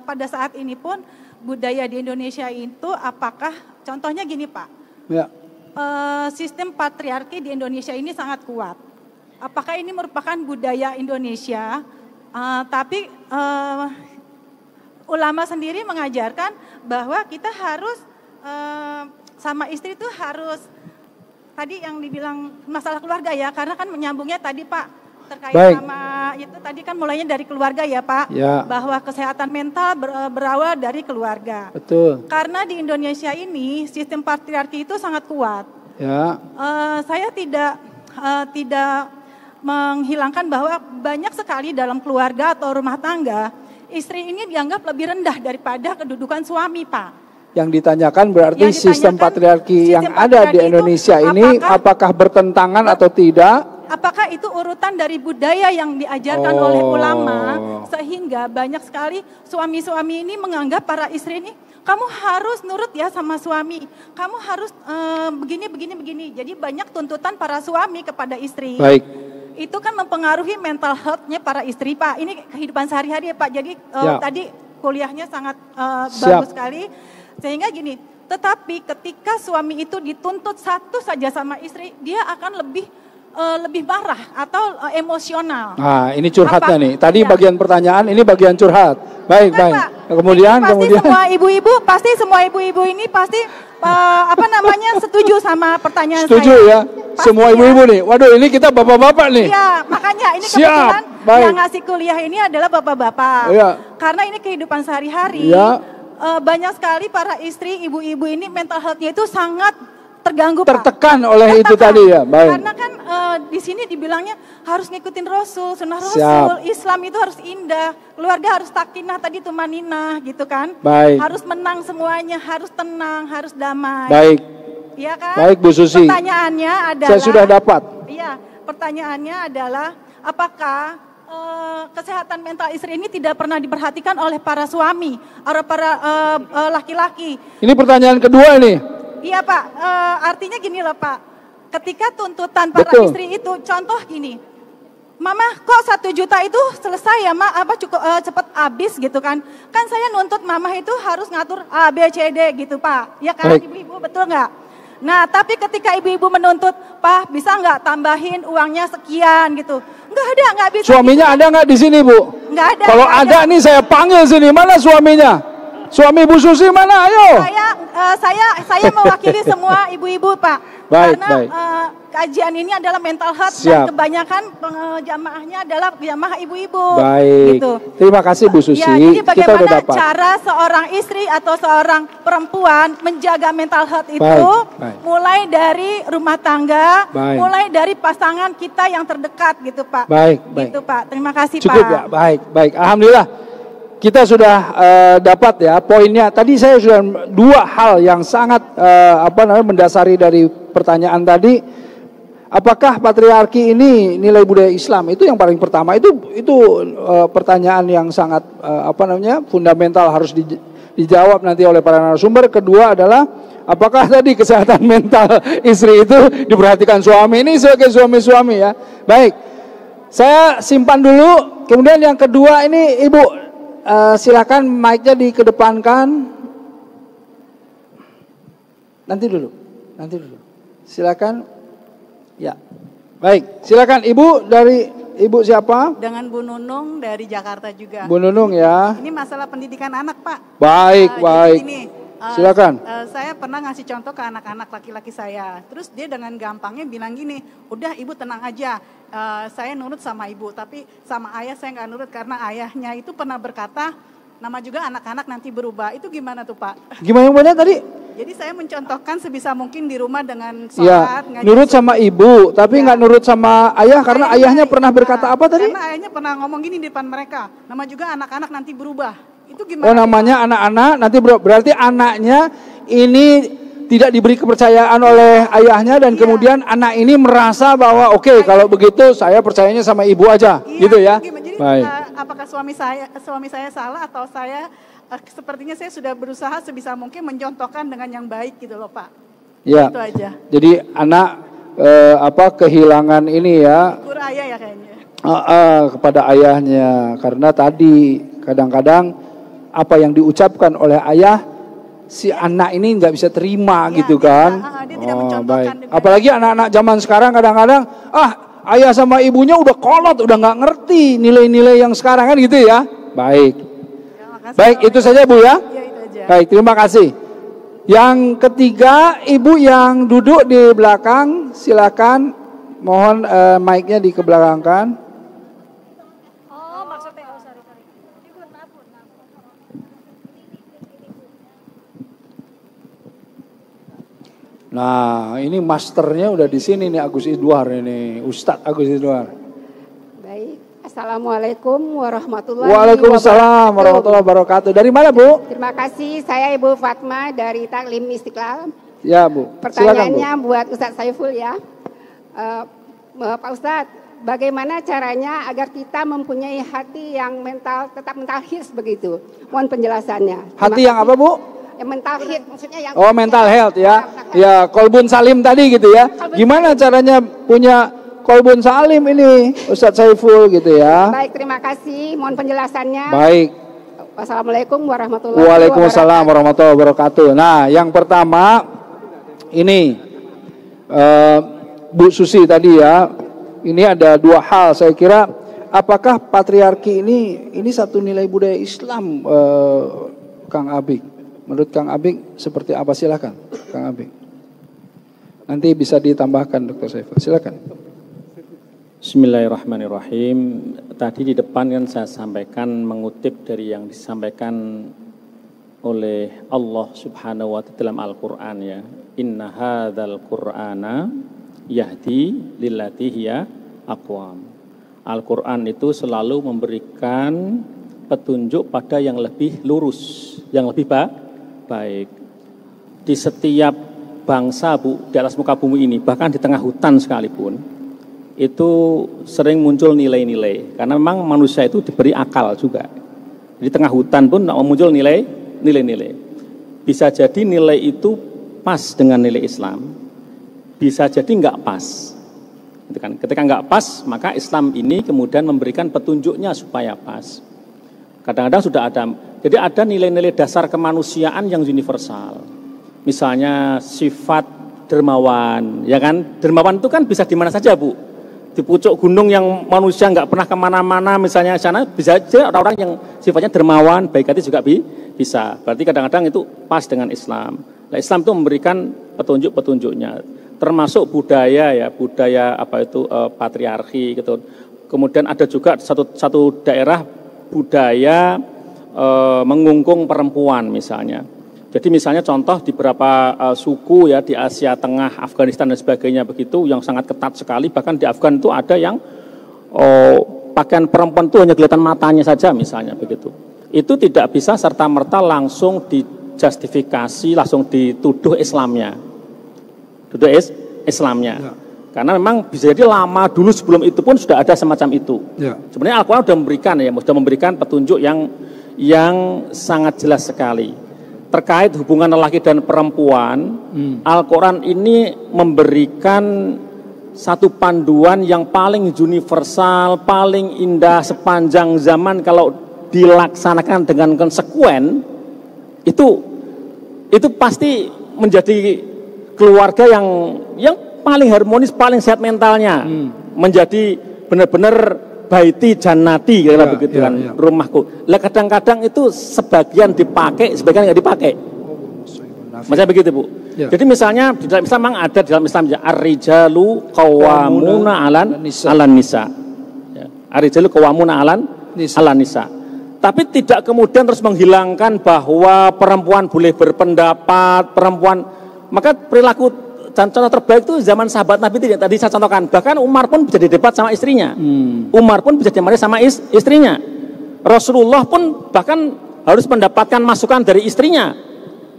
[SPEAKER 4] pada saat ini pun budaya di Indonesia itu apakah contohnya gini Pak.
[SPEAKER 1] Ya.
[SPEAKER 4] Sistem patriarki di Indonesia ini sangat kuat. Apakah ini merupakan budaya Indonesia? Tapi ulama sendiri mengajarkan bahwa kita harus sama istri itu harus tadi yang dibilang masalah keluarga ya, karena kan menyambungnya tadi Pak terkait
[SPEAKER 1] Baik.
[SPEAKER 4] sama itu tadi kan mulainya dari keluarga ya Pak,
[SPEAKER 1] Ya.
[SPEAKER 4] bahwa kesehatan mental berawal dari keluarga.
[SPEAKER 1] Betul.
[SPEAKER 4] Karena di Indonesia ini sistem patriarki itu sangat kuat.
[SPEAKER 1] Ya.
[SPEAKER 4] Saya tidak menghilangkan bahwa banyak sekali dalam keluarga atau rumah tangga, istri ini dianggap lebih rendah daripada kedudukan suami, Pak.
[SPEAKER 1] Yang ditanyakan berarti
[SPEAKER 4] Yang ditanyakan,
[SPEAKER 1] sistem patriarki yang
[SPEAKER 4] sistem
[SPEAKER 1] ada di
[SPEAKER 4] patriarki itu
[SPEAKER 1] Indonesia ini apakah bertentangan atau tidak?
[SPEAKER 4] Apakah itu urutan dari budaya yang diajarkan oleh ulama, sehingga banyak sekali suami-suami ini menganggap para istri ini, kamu harus nurut ya sama suami, kamu harus begini. Jadi banyak tuntutan para suami kepada istri.
[SPEAKER 1] Baik.
[SPEAKER 4] Itu kan mempengaruhi mental health-nya para istri, Pak. Ini kehidupan sehari-hari ya Pak. Jadi tadi kuliahnya sangat bagus sekali. Sehingga gini, tetapi ketika suami itu dituntut satu saja sama istri, dia akan lebih marah atau emosional.
[SPEAKER 1] Nah, ini curhatnya nih. Tadi
[SPEAKER 4] ya.
[SPEAKER 1] bagian pertanyaan, ini bagian curhat. Baik,
[SPEAKER 4] Bukan,
[SPEAKER 1] baik.
[SPEAKER 4] Pak.
[SPEAKER 1] Kemudian
[SPEAKER 4] Semua ibu-ibu ini pasti setuju sama pertanyaan
[SPEAKER 1] setuju
[SPEAKER 4] saya.
[SPEAKER 1] ya.
[SPEAKER 4] Pasti
[SPEAKER 1] Semua ibu-ibu nih. Waduh, ini kita bapak-bapak nih.
[SPEAKER 4] Iya, makanya ini
[SPEAKER 1] Siap.
[SPEAKER 4] kebetulan
[SPEAKER 1] Baik.
[SPEAKER 4] yang ngasih kuliah ini adalah bapak-bapak.
[SPEAKER 1] Iya.
[SPEAKER 4] Karena ini kehidupan sehari-hari.
[SPEAKER 1] Iya.
[SPEAKER 4] Banyak sekali para istri, ibu-ibu ini mental health-nya itu sangat terganggu,
[SPEAKER 1] Tertekan
[SPEAKER 4] Pak.
[SPEAKER 1] oleh itu tadi ya. Baik.
[SPEAKER 4] Karena kan di sini dibilangnya harus ngikutin Rasul, sunnah
[SPEAKER 1] Siap.
[SPEAKER 4] Rasul. Islam itu harus indah, keluarga harus sakinah tadi tumaninah gitu kan.
[SPEAKER 1] Baik.
[SPEAKER 4] Harus menang semuanya, harus tenang, harus damai.
[SPEAKER 1] Baik.
[SPEAKER 4] Iya kan?
[SPEAKER 1] Baik, Bu Susi.
[SPEAKER 4] Pertanyaannya adalah
[SPEAKER 1] Saya sudah dapat.
[SPEAKER 4] Iya, pertanyaannya adalah apakah kesehatan mental istri ini tidak pernah diperhatikan oleh para suami, oleh para laki-laki?
[SPEAKER 1] Ini pertanyaan kedua ini.
[SPEAKER 4] Iya Pak, artinya gini loh Pak, ketika tuntutan para
[SPEAKER 1] Betul.
[SPEAKER 4] istri itu, contoh gini, Mama kok 1 juta itu selesai ya Ma, cukup cepat habis gitu kan. Kan saya nuntut Mama itu harus ngatur A, B, C, D gitu Pak, ya kan
[SPEAKER 1] Baik.
[SPEAKER 4] ibu-ibu, betul nggak? Nah tapi ketika ibu-ibu menuntut, Pak bisa nggak tambahin uangnya sekian gitu. Nggak bisa.
[SPEAKER 1] Suaminya
[SPEAKER 4] gitu.
[SPEAKER 1] ada nggak di sini, Bu?
[SPEAKER 4] Nggak ada.
[SPEAKER 1] Kalau
[SPEAKER 4] nggak
[SPEAKER 1] ada nih saya panggil sini. Mana suaminya? Suami Bu Susi mana? Ayo.
[SPEAKER 4] Saya mewakili semua ibu-ibu Pak.
[SPEAKER 1] Baik,
[SPEAKER 4] Karena
[SPEAKER 1] baik.
[SPEAKER 4] Kajian ini adalah mental health
[SPEAKER 1] Siap.
[SPEAKER 4] dan kebanyakan jamaahnya adalah jamaah ibu-ibu.
[SPEAKER 1] Baik.
[SPEAKER 4] Gitu.
[SPEAKER 1] Terima kasih Bu Susi.
[SPEAKER 4] Ya, jadi
[SPEAKER 1] Kita udah
[SPEAKER 4] bagaimana
[SPEAKER 1] dapat.
[SPEAKER 4] cara seorang istri atau seorang perempuan menjaga mental health itu
[SPEAKER 1] Baik.
[SPEAKER 4] mulai dari rumah tangga,
[SPEAKER 1] Baik.
[SPEAKER 4] mulai dari pasangan kita yang terdekat gitu Pak.
[SPEAKER 1] Baik, baik.
[SPEAKER 4] Gitu Pak. Terima kasih
[SPEAKER 1] Cukup
[SPEAKER 4] Pak.
[SPEAKER 1] ya? Baik. Alhamdulillah. Kita sudah dapat ya poinnya. Tadi saya sudah 2 hal yang sangat mendasari dari pertanyaan tadi. Apakah patriarki ini nilai budaya Islam? Itu yang paling pertama. Itu pertanyaan yang sangat fundamental harus dijawab nanti oleh para narasumber. Kedua adalah Apakah tadi kesehatan mental istri itu diperhatikan suami ini sebagai suami-suami ya? Baik, saya simpan dulu. Kemudian yang kedua ini Ibu, silakan mic-nya dikedepankan. Nanti dulu. Silakan. Ya, baik. Silakan Ibu, dari Ibu siapa?
[SPEAKER 4] Dengan Bu Nunung dari Jakarta juga.
[SPEAKER 1] Bu Nunung ya.
[SPEAKER 4] Ini masalah pendidikan anak, Pak.
[SPEAKER 1] Baik. Silakan.
[SPEAKER 4] Saya pernah ngasih contoh ke anak-anak laki-laki saya. Terus dia dengan gampangnya bilang gini, udah ibu tenang aja, saya nurut sama ibu. Tapi sama ayah saya nggak nurut karena ayahnya itu pernah berkata, nama juga anak-anak nanti berubah. Itu gimana tuh Pak?
[SPEAKER 1] Gimana yang benar tadi?
[SPEAKER 4] Jadi saya mencontohkan sebisa mungkin di rumah dengan
[SPEAKER 1] ya,
[SPEAKER 4] sholat.
[SPEAKER 1] Nurut sama ibu, tapi nggak nurut sama ayah karena ayahnya pernah berkata apa tadi?
[SPEAKER 4] Karena ayahnya pernah ngomong gini di depan mereka, nama juga anak-anak nanti berubah. Itu gimana?
[SPEAKER 1] Oh, namanya anak-anak nanti berarti anaknya ini tidak diberi kepercayaan oleh ayahnya dan kemudian anak ini merasa bahwa oke, kalau begitu saya percayanya sama ibu aja, gitu ya.
[SPEAKER 4] Jadi
[SPEAKER 1] baik.
[SPEAKER 4] Apakah suami saya salah atau saya sepertinya saya sudah berusaha sebisa mungkin mencontohkan dengan yang baik gitu loh Pak.
[SPEAKER 1] Ya.
[SPEAKER 4] Itu aja.
[SPEAKER 1] Jadi anak kehilangan ini ya.
[SPEAKER 4] Kurang ayah ya kayaknya.
[SPEAKER 1] Kepada ayahnya karena tadi kadang-kadang apa yang diucapkan oleh ayah si anak ini nggak bisa terima
[SPEAKER 4] ya,
[SPEAKER 1] gitu kan.
[SPEAKER 4] Dia tidak mencontohkan.
[SPEAKER 1] Baik. Apalagi anak-anak zaman sekarang kadang-kadang ayah sama ibunya udah kolot, udah nggak ngerti nilai-nilai yang sekarang kan gitu ya. Baik. Ya, baik, itu saja Bu ya.
[SPEAKER 4] Ya itu aja.
[SPEAKER 1] Baik, terima kasih. Yang ketiga, Ibu yang duduk di belakang, silakan mohon mic-nya dikebelakangkan. Nah, ini masternya udah di sini nih Agus Idwar ini, Ustadz Agus Idwar.
[SPEAKER 5] Baik, Assalamualaikum warahmatullahi wabarakatuh.
[SPEAKER 1] Waalaikumsalam warahmatullahi wabarakatuh. Dari mana Bu?
[SPEAKER 5] Terima kasih, saya Ibu Fatma dari Taklim Istiqlal.
[SPEAKER 1] Ya Bu.
[SPEAKER 5] Pertanyaannya silakan, Bu. Buat Ustadz Saiful ya. Pak Ustadz, bagaimana caranya agar kita mempunyai hati yang tetap mental health begitu? Mohon penjelasannya.
[SPEAKER 1] Hati yang apa Bu?
[SPEAKER 5] Mental health maksudnya yang
[SPEAKER 1] mental health ya. Ya, kolbun salim tadi gitu ya. Gimana caranya punya kolbun salim ini Ustadz Saiful gitu ya.
[SPEAKER 5] Baik, terima kasih. Mohon penjelasannya.
[SPEAKER 1] Baik.
[SPEAKER 5] Wassalamualaikum warahmatullahi wabarakatuh.
[SPEAKER 1] Waalaikumsalam warahmatullahi wabarakatuh. Nah, yang pertama ini Bu Susi tadi ya. Ini ada dua hal saya kira, apakah patriarki ini satu nilai budaya Islam Kang Abik? Menurut Kang Abik seperti apa? Silakan Kang Abik. Nanti bisa ditambahkan Dr. Saiful. Silakan.
[SPEAKER 2] Bismillahirrahmanirrahim. Tadi di depan kan saya sampaikan mengutip dari yang disampaikan oleh Allah Subhanahu wa taala dalam Al-Qur'an ya. Inna hadzal Qur'ana yahdi lillati hiya aqwam. Al-Qur'an itu selalu memberikan petunjuk pada yang lebih lurus, yang lebih baik. Di setiap bangsa Bu, di atas muka bumi ini, bahkan di tengah hutan sekalipun, itu sering muncul nilai-nilai. Karena memang manusia itu diberi akal juga. Di tengah hutan pun muncul nilai-nilai. Bisa jadi nilai itu pas dengan nilai Islam, bisa jadi nggak pas. Gitu kan. Ketika nggak pas, maka Islam ini kemudian memberikan petunjuknya supaya pas. Kadang-kadang sudah ada, jadi ada nilai-nilai dasar kemanusiaan yang universal. Misalnya sifat dermawan, ya kan? Dermawan itu kan bisa di mana saja Bu. Di pucuk gunung yang manusia nggak pernah kemana-mana, misalnya sana bisa aja orang-orang yang sifatnya dermawan, baik hati juga bisa. Berarti kadang-kadang itu pas dengan Islam. Nah, Islam itu memberikan petunjuk-petunjuknya, termasuk budaya ya, budaya apa itu patriarki gitu. Kemudian ada juga satu daerah budaya mengungkung perempuan misalnya. Jadi misalnya contoh di beberapa suku ya di Asia Tengah, Afghanistan dan sebagainya begitu yang sangat ketat sekali. Bahkan di Afgan itu ada yang pakaian perempuan itu hanya kelihatan matanya saja misalnya begitu. Itu tidak bisa serta-merta langsung dijustifikasi, langsung dituduh Islamnya. Tuduh Islamnya. Ya. Karena memang bisa jadi lama dulu sebelum itu pun sudah ada semacam itu. Ya. Sebenarnya Al-Quran sudah memberikan petunjuk yang sangat jelas sekali. terkait hubungan lelaki dan perempuan, Al-Quran ini memberikan satu panduan yang paling universal, paling indah sepanjang zaman. Kalau dilaksanakan dengan konsekuen, itu pasti menjadi keluarga yang paling harmonis, paling sehat mentalnya, menjadi benar-benar baiti jannati, kira begitu kan, rumahku. Lah kadang-kadang itu sebagian dipakai, sebagian nggak dipakai. Macam begitu, Bu. Ya. Jadi misalnya di dalam Islam memang ada, di dalam Islam ar-rijalu qawwamuna 'alan nisa. Ya. Ar-rijalu qawwamuna 'alan nisa. Tapi tidak kemudian terus menghilangkan bahwa perempuan boleh berpendapat, maka perilaku dan contoh terbaik itu zaman sahabat Nabi tadi saya contohkan. Bahkan Umar pun bisa didebat sama istrinya. Umar pun bisa dimarahi sama istrinya. Rasulullah pun bahkan harus mendapatkan masukan dari istrinya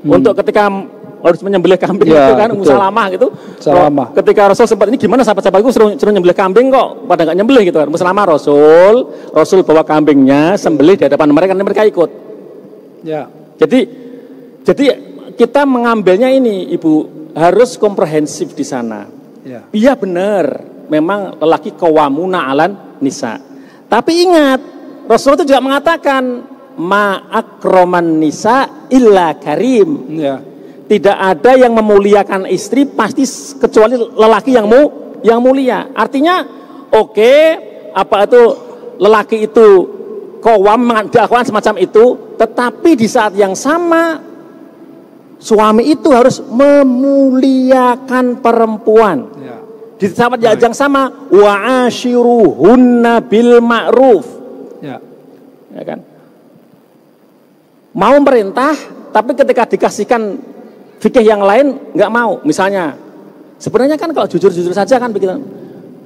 [SPEAKER 2] untuk ketika harus menyembelih kambing itu kan, Salamah gitu. Salamah. Ketika Rasul sempat ini gimana sahabat-sahabat itu suruh nyembelih kambing kok pada nggak nyembelih gitu kan. Salamah Rasul bawa kambingnya sembelih di hadapan mereka, mereka ikut. Ya. Jadi kita mengambilnya ini, Ibu, harus komprehensif di sana. Iya benar, memang lelaki qawwamuna 'alan nisa. Tapi ingat, Rasulullah itu juga mengatakan ma akraman nisa illa karim. Tidak ada yang memuliakan istri pasti kecuali lelaki yang mulia. Artinya apa itu lelaki itu qawwam dakwaan semacam itu, tetapi di saat yang sama suami itu harus memuliakan perempuan. Di saat yang sama wa ashiruhunna bil ma'ruf. Ya kan? Mau merintah, tapi ketika dikasihkan fikih yang lain nggak mau. Misalnya, sebenarnya kan kalau jujur-jujur saja kan begitu.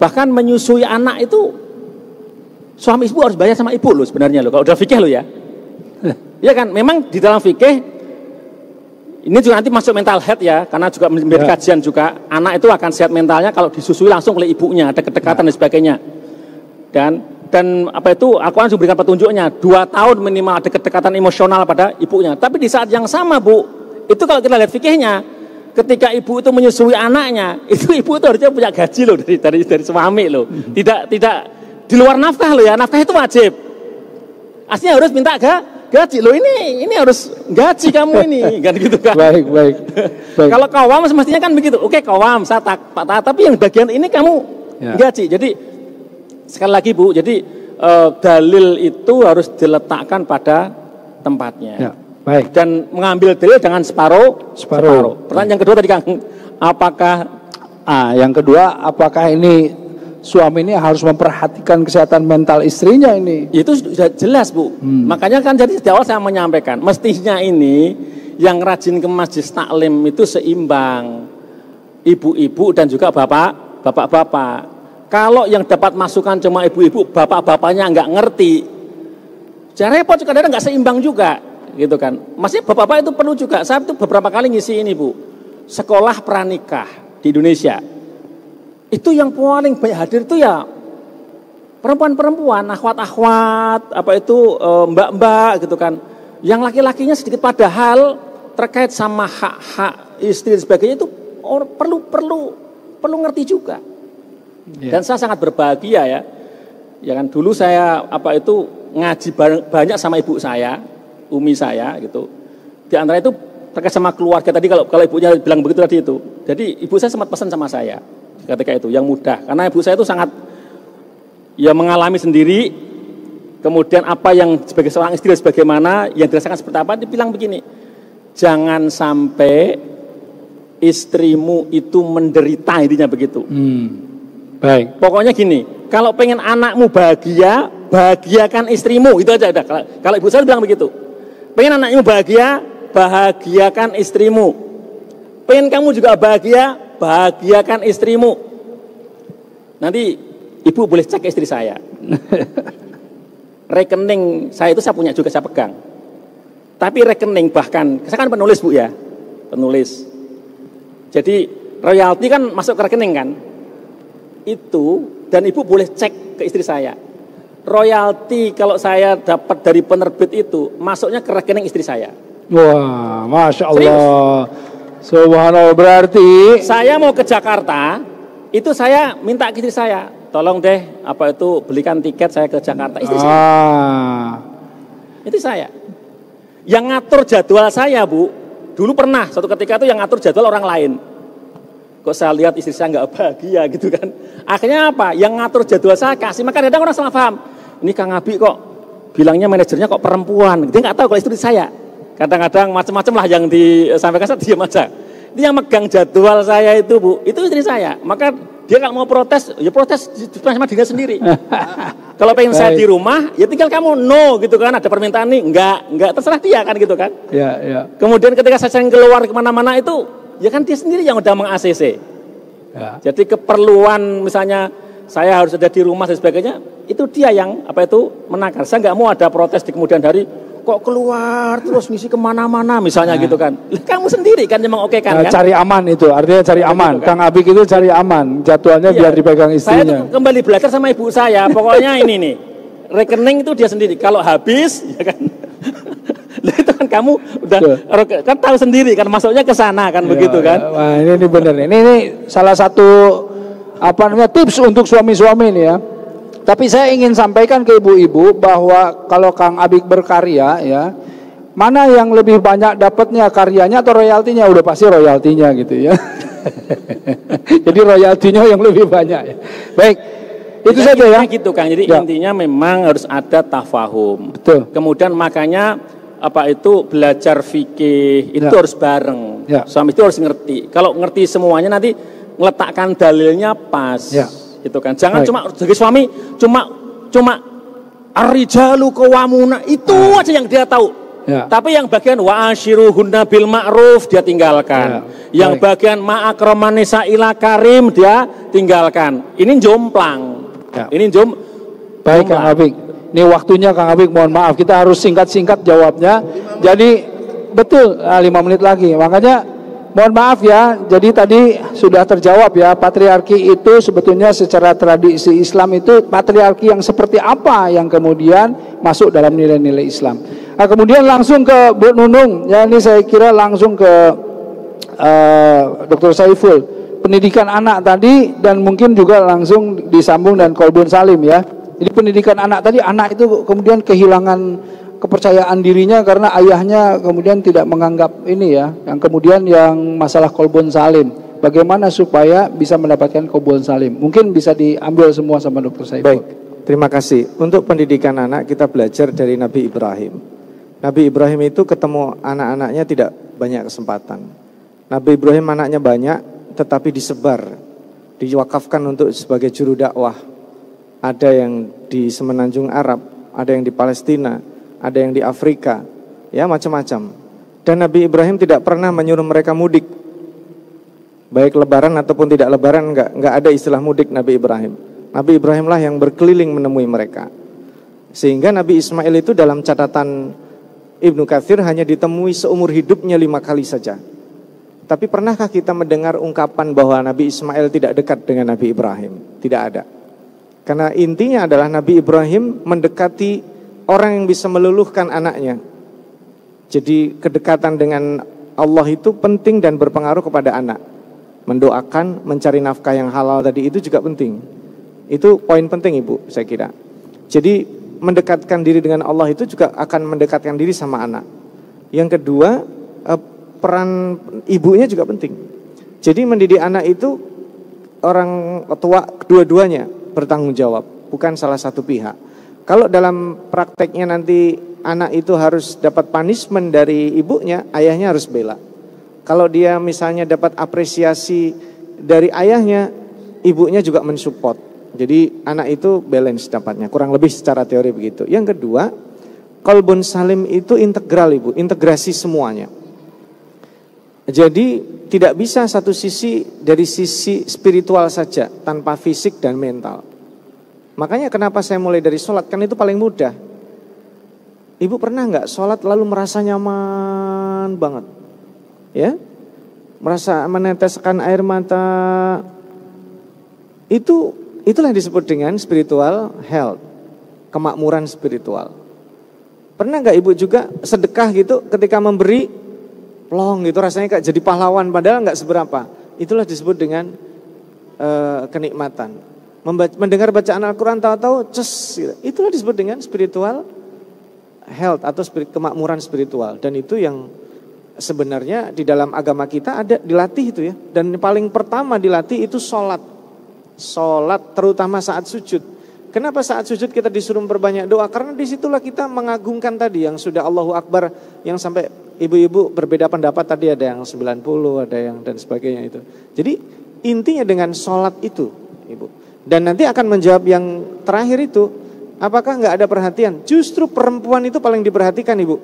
[SPEAKER 2] Bahkan menyusui anak itu suami ibu harus bayar sama ibu loh sebenarnya loh. Kalau udah fikih loh ya. Iya kan? Memang di dalam fikih ini juga nanti masuk mental health ya, karena juga menjadi kajian juga, anak itu akan sehat mentalnya kalau disusui langsung oleh ibunya, ada kedekatan dan sebagainya. Dan apa itu, Al-Quran juga berikan petunjuknya, 2 tahun minimal ada kedekatan emosional pada ibunya. Tapi di saat yang sama, Bu, itu kalau kita lihat fikihnya, ketika ibu itu menyusui anaknya, itu ibu itu harusnya punya gaji loh dari suami loh. Tidak di luar nafkah loh ya, nafkah itu wajib. Aslinya harus minta gaji loh, ini harus gaji kamu ini kan gitu kan. Baik. Kalau qawwam semestinya kan begitu. Oke, qawwam saya tapi yang bagian ini kamu gaji. Jadi sekali lagi Bu, jadi dalil itu harus diletakkan pada tempatnya. Baik. Dan mengambil dalil jangan separuh. Pertanyaan yang kedua tadi Kang,
[SPEAKER 1] yang kedua apakah ini suami ini harus memperhatikan kesehatan mental istrinya ini?
[SPEAKER 2] Itu sudah jelas Bu. Makanya kan jadi di awal saya menyampaikan, mestinya ini yang rajin ke masjid taklim itu seimbang, ibu-ibu dan juga bapak-bapak. Kalau yang dapat masukan cuma ibu-ibu, bapak-bapaknya nggak ngerti, jadi repot, kadang-kadang nggak seimbang juga, gitu kan. Maksudnya bapak-bapak itu perlu juga. Saya itu beberapa kali ngisi ini Bu, sekolah pranikah di Indonesia. Itu yang paling banyak hadir itu ya perempuan-perempuan, akhwat-akhwat, mbak-mbak gitu kan. Yang laki-lakinya sedikit, padahal terkait sama hak-hak istri dan sebagainya itu perlu ngerti juga. Dan saya sangat berbahagia ya. Ya kan, dulu saya ngaji banyak sama ibu saya, umi saya gitu. Di antara itu terkait sama keluarga tadi, kalau ibunya bilang begitu tadi itu. Jadi ibu saya sempat pesan sama saya ketika itu yang mudah, karena ibu saya itu sangat mengalami sendiri, kemudian apa yang sebagai seorang istri sebagaimana yang dirasakan seperti apa, dia bilang begini, jangan sampai istrimu itu menderita, intinya begitu. Baik. Pokoknya gini, kalau pengen anakmu bahagia, bahagiakan istrimu, itu aja udah. Kalau ibu saya bilang begitu, pengen anakmu bahagia, bahagiakan istrimu. Pengen kamu juga bahagia, bahagiakan istrimu. Nanti ibu boleh cek istri saya. Rekening saya itu saya punya juga, saya pegang. Tapi rekening bahkan, saya kan penulis Bu ya, penulis. Jadi royalti kan masuk ke rekening kan. Itu, dan ibu boleh cek ke istri saya. Royalti kalau saya dapat dari penerbit itu masuknya ke rekening istri saya.
[SPEAKER 1] Wah, Masya Allah. Subhanallah, berarti
[SPEAKER 2] saya mau ke Jakarta, itu saya minta ke istri saya, tolong deh belikan tiket saya ke Jakarta. Istri saya. Itu saya. Yang ngatur jadwal saya, Bu, dulu pernah suatu ketika itu yang ngatur jadwal orang lain. Kok saya lihat istri saya nggak bahagia gitu kan. Akhirnya apa? Yang ngatur jadwal saya kasih. Maka kadang orang salah paham. Ini Kang Abi kok bilangnya manajernya kok perempuan. Dia nggak tahu kalau istri saya. Kadang-kadang macam-macam lah yang disampaikan, saya diam aja. Ini yang megang jadwal saya itu, Bu, itu istri saya. Maka dia kalau mau protes, ya protes sama dirinya sendiri. Kalau pengen saya di rumah, ya tinggal kamu no gitu kan. Ada permintaan nih, enggak terserah dia kan gitu kan.
[SPEAKER 1] Ya.
[SPEAKER 2] Kemudian ketika saya sering keluar kemana-mana itu, ya kan dia sendiri yang udah meng-ACC. Ya. Jadi keperluan misalnya saya harus ada di rumah dan sebagainya, itu dia yang menakar. Saya nggak mau ada protes di kemudian hari, kok keluar terus ngisi kemana-mana misalnya gitu kan. Kamu sendiri kan memang oke kan, kan?
[SPEAKER 1] Cari aman itu, artinya cari aman. Gitu, kan? Kang Abik itu cari aman, jadwalnya biar dipegang istrinya. Saya tuh
[SPEAKER 2] kembali belajar sama ibu saya, pokoknya ini nih, rekening itu dia sendiri. Kalau habis, ya kan, itu kan kamu udah kan tahu sendiri kan, masuknya ke sana kan, begitu kan.
[SPEAKER 1] Wah, ini benar nih. Ini salah satu tips untuk suami-suami nih ya. Tapi saya ingin sampaikan ke ibu-ibu bahwa kalau Kang Abik berkarya ya, mana yang lebih banyak dapatnya, karyanya atau royaltinya? Udah pasti royaltinya gitu ya. Jadi royaltinya yang lebih banyak ya. Baik, itu saja ya.
[SPEAKER 2] Gitu Kang. Jadi intinya memang harus ada tafahum.
[SPEAKER 1] Betul.
[SPEAKER 2] Kemudian makanya belajar fikih itu harus bareng. Suami itu harus ngerti. Kalau ngerti semuanya nanti meletakkan dalilnya pas. Gitu kan. Jangan cuma jadi suami cuma ar-rijalu qawwamuna itu aja yang dia tahu. Tapi yang bagian wa ashiruhunna bil ma'ruf dia tinggalkan. Yang bagian ma'akraman nisa'ila karim dia tinggalkan. Ini jomplang. Ini
[SPEAKER 1] Baik Kang Abik. Ini waktunya Kang Abik, mohon maaf kita harus singkat-singkat jawabnya. Jadi betul 5 menit lagi. Makanya mohon maaf ya, jadi tadi sudah terjawab ya, patriarki itu sebetulnya secara tradisi Islam itu patriarki yang seperti apa yang kemudian masuk dalam nilai-nilai Islam. Nah, kemudian langsung ke Bu Nunung, ya ini saya kira langsung ke Dr. Saiful, pendidikan anak tadi dan mungkin juga langsung disambung dan Kolbun Salim ya. Jadi pendidikan anak tadi, anak itu kemudian kehilangan kepercayaan dirinya karena ayahnya kemudian tidak menganggap ini ya. Yang kemudian yang masalah Kolbun Salim, bagaimana supaya bisa mendapatkan Kolbun Salim? Mungkin bisa diambil semua sama Dr. Saiful.
[SPEAKER 3] Baik, terima kasih. Untuk pendidikan anak kita belajar dari Nabi Ibrahim. Nabi Ibrahim itu ketemu anak-anaknya tidak banyak kesempatan. Nabi Ibrahim anaknya banyak tetapi disebar, diwakafkan untuk sebagai juru dakwah. Ada yang di Semenanjung Arab, ada yang di Palestina, ada yang di Afrika, ya macam-macam. Dan Nabi Ibrahim tidak pernah menyuruh mereka mudik, baik lebaran ataupun tidak lebaran, enggak ada istilah mudik Nabi Ibrahim. Nabi Ibrahimlah yang berkeliling menemui mereka. Sehingga Nabi Ismail itu dalam catatan Ibnu Katsir hanya ditemui seumur hidupnya 5 kali saja. Tapi pernahkah kita mendengar ungkapan bahwa Nabi Ismail tidak dekat dengan Nabi Ibrahim? Tidak ada. Karena intinya adalah Nabi Ibrahim mendekati orang yang bisa meluluhkan anaknya. Jadi kedekatan dengan Allah itu penting dan berpengaruh kepada anak. Mendoakan, mencari nafkah yang halal tadi itu juga penting. Itu poin penting Ibu, saya kira. Jadi mendekatkan diri dengan Allah itu juga akan mendekatkan diri sama anak. Yang kedua, peran ibunya juga penting. Jadi mendidik anak itu orang tua kedua-duanya bertanggung jawab, bukan salah satu pihak. Kalau dalam prakteknya nanti anak itu harus dapat punishment dari ibunya, ayahnya harus bela. Kalau dia misalnya dapat apresiasi dari ayahnya, ibunya juga mensupport. Jadi anak itu balance dapatnya, kurang lebih secara teori begitu. Yang kedua, Kolbun Salim itu integral Ibu, integrasi semuanya. Jadi tidak bisa satu sisi dari sisi spiritual saja tanpa fisik dan mental. Makanya kenapa saya mulai dari sholat, kan itu paling mudah. Ibu pernah nggak sholat lalu merasa nyaman banget? Ya, merasa meneteskan air mata. Itulah yang disebut dengan spiritual health, kemakmuran spiritual. Pernah nggak ibu juga sedekah gitu ketika memberi plong gitu rasanya kayak jadi pahlawan padahal nggak seberapa. Itulah disebut dengan kenikmatan. Mendengar bacaan Al-Quran tahu-tahu gitu. Itulah disebut dengan spiritual health atau kemakmuran spiritual. Dan itu yang sebenarnya di dalam agama kita ada dilatih itu ya. Dan paling pertama dilatih itu sholat. Sholat terutama saat sujud. Kenapa saat sujud kita disuruh memperbanyak doa? Karena disitulah kita mengagungkan tadi yang sudah Allahu Akbar, yang sampai ibu-ibu berbeda pendapat tadi, ada yang 90, ada yang dan sebagainya itu. Jadi intinya dengan sholat itu, ibu. Dan nanti akan menjawab yang terakhir itu, apakah nggak ada perhatian? Justru perempuan itu paling diperhatikan, ibu.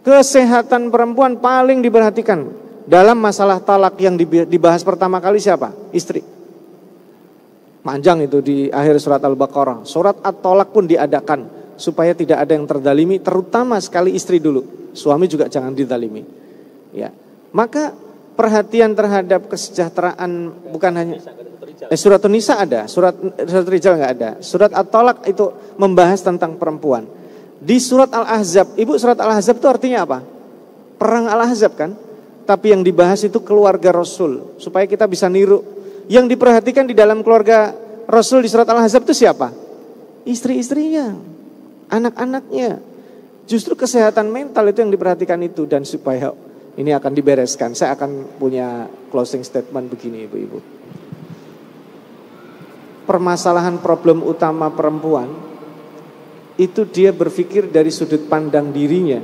[SPEAKER 3] Kesehatan perempuan paling diperhatikan. Dalam masalah talak yang dibahas pertama kali siapa? Istri. Panjang itu di akhir surat Al-Baqarah. Surat At-Tolak pun diadakan supaya tidak ada yang terdalimi, terutama sekali istri dulu. Suami juga jangan didalimi. Ya. Maka perhatian terhadap kesejahteraan bukan hanya surat An-Nisa ada, surat Rijal enggak ada. Surat At-Tolak itu membahas tentang perempuan. Di surat Al-Ahzab, ibu, surat Al-Ahzab itu artinya apa? Perang Al-Ahzab kan? Tapi yang dibahas itu keluarga Rasul, supaya kita bisa niru. Yang diperhatikan di dalam keluarga Rasul di surat Al-Ahzab itu siapa? Istri-istrinya, anak-anaknya. Justru kesehatan mental itu yang diperhatikan itu. Dan supaya ini akan dibereskan, saya akan punya closing statement begini, ibu-ibu. Permasalahan problem utama perempuan itu dia berpikir dari sudut pandang dirinya.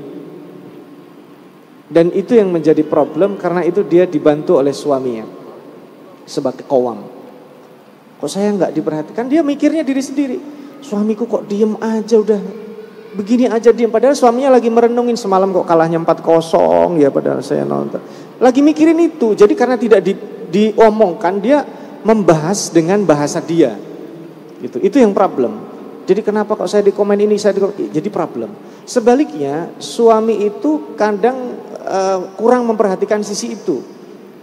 [SPEAKER 3] Dan itu yang menjadi problem karena itu dia dibantu oleh suaminya sebagai kawam. Kok saya nggak diperhatikan? Dia mikirnya diri sendiri. Suamiku kok diem aja, udah begini aja diem. Padahal suaminya lagi merenungin semalam kok kalahnya 4-0 ya, padahal saya nonton. Lagi mikirin itu. Jadi karena tidak diomongkan, dia membahas dengan bahasa dia. Gitu. Itu yang problem. Jadi kenapa kok saya di komen ini, jadi problem. Sebaliknya suami itu kadang kurang memperhatikan sisi itu.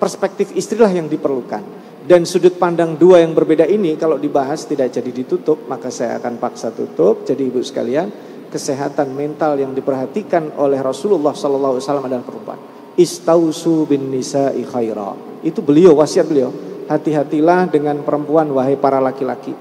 [SPEAKER 3] Perspektif istrilah yang diperlukan. Dan sudut pandang dua yang berbeda ini kalau dibahas tidak jadi ditutup, maka saya akan paksa tutup. Jadi ibu sekalian, kesehatan mental yang diperhatikan oleh Rasulullah SAW adalah perempuan. Istausu bin nisa'i khaira. Itu beliau, wasiat beliau. Hati-hatilah dengan perempuan wahai para laki-laki.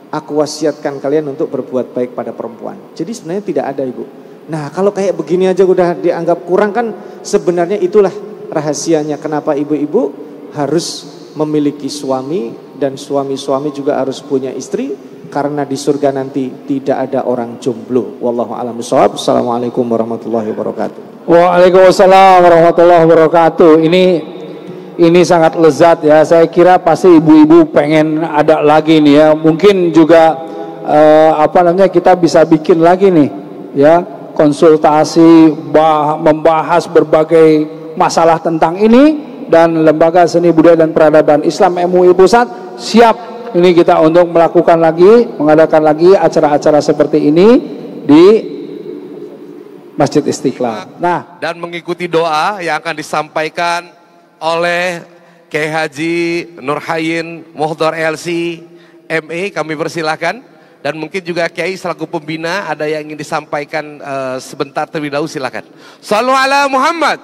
[SPEAKER 3] Aku wasiatkan kalian untuk berbuat baik pada perempuan. Jadi sebenarnya tidak ada, ibu. Nah kalau kayak begini aja udah dianggap kurang kan, sebenarnya itulah rahasianya kenapa ibu-ibu harus memiliki suami dan suami-suami juga harus punya istri, karena di surga nanti tidak ada orang jomblo. Wallahu a'lam bishawab. Assalamualaikum warahmatullahi wabarakatuh.
[SPEAKER 1] Waalaikumsalam warahmatullahi wabarakatuh. Ini sangat lezat ya. Saya kira pasti ibu-ibu pengen ada lagi nih ya. Mungkin juga kita bisa bikin lagi nih ya, konsultasi membahas berbagai masalah tentang ini, dan Lembaga Seni Budaya dan Peradaban Islam MUI Pusat siap ini kita untuk melakukan lagi, mengadakan lagi acara-acara seperti ini di Masjid Istiqlal. Nah,
[SPEAKER 6] dan mengikuti doa yang akan disampaikan oleh Kiai Haji Nurhayin Mohdor LC ME, kami persilahkan. Dan mungkin juga Kiai selaku pembina ada yang ingin disampaikan sebentar terlebih dahulu, silakan. Shallu ala Muhammad.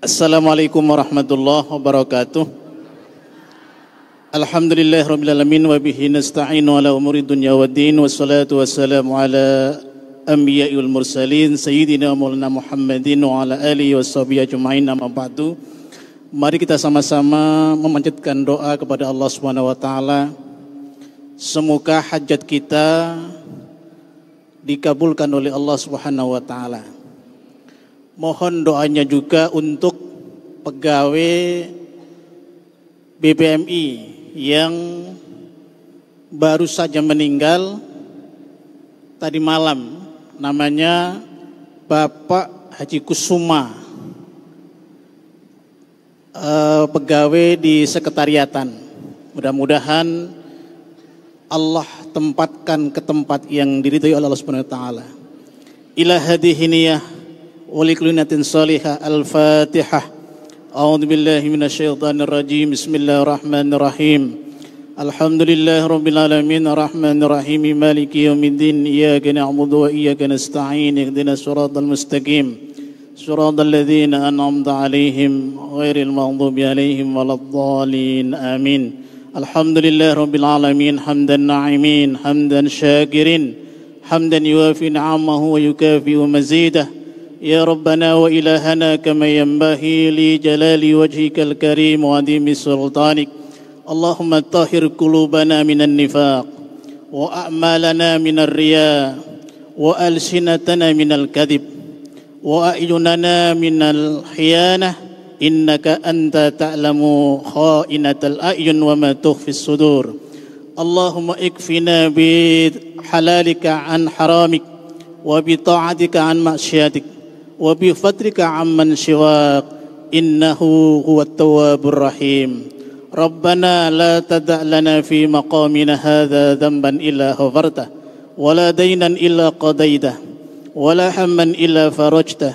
[SPEAKER 7] Assalamualaikum warahmatullahi wabarakatuh. Alhamdulillahirabbil alamin wa bihi nasta'inu ala umuri dunya waddin, wassalatu wassalamu ala anbiya'i wal mursalin sayyidina maulana Muhammadin wa ala alihi washabihi ajma'in, amma ba'du. Mari kita sama-sama memanjatkan doa kepada Allah Subhanahu wa taala. Semoga hajat kita dikabulkan oleh Allah Subhanahu wa taala. Mohon doanya juga untuk pegawai BPMI yang baru saja meninggal tadi malam, namanya Bapak Haji Kusuma, pegawai di sekretariatan. Mudah-mudahan Allah tempatkan ke tempat yang diridhai oleh Allah Subhanahu wa taala. Ila hadhihi niyah wa likulinatin salihah. Al-Fatihah. A'udzu billahi minasyaitonir rajim. Bismillahirrahmanirrahim. الحمد لله رب العالمين الرحمن الرحيم مالك يوم الدين إياك نعبد وإياك نستعين اهدنا الصراط المستقيم صراط الذين أنعمت عليهم غير المغضوب عليهم ولا الضالين آمين الحمد لله رب العالمين حمدا ناعمين حمدا شاكرين حمدا يوافي نعمه ويكافئ مزيده يا ربنا وإلهنا كما ينبغي لجلال وجهك الكريم وعظيم سلطانك اللهم طهر قلوبنا من النفاق وأعمالنا من الرياء وألسنتنا من الكذب وأعيننا من الخيانة إنك أنت تعلم خائنة الأعين وما تخفي الصدور اللهم اكفنا بحلالك عن حرامك وبطاعتك عن معصيتك وبفضلك عمن سواك إنه هو التواب الرحيم ربنا لا تدع لنا في مقامنا هذا ذنبا إلا غفرته ولا دينا إلا قضيته ولا هما إلا فرجته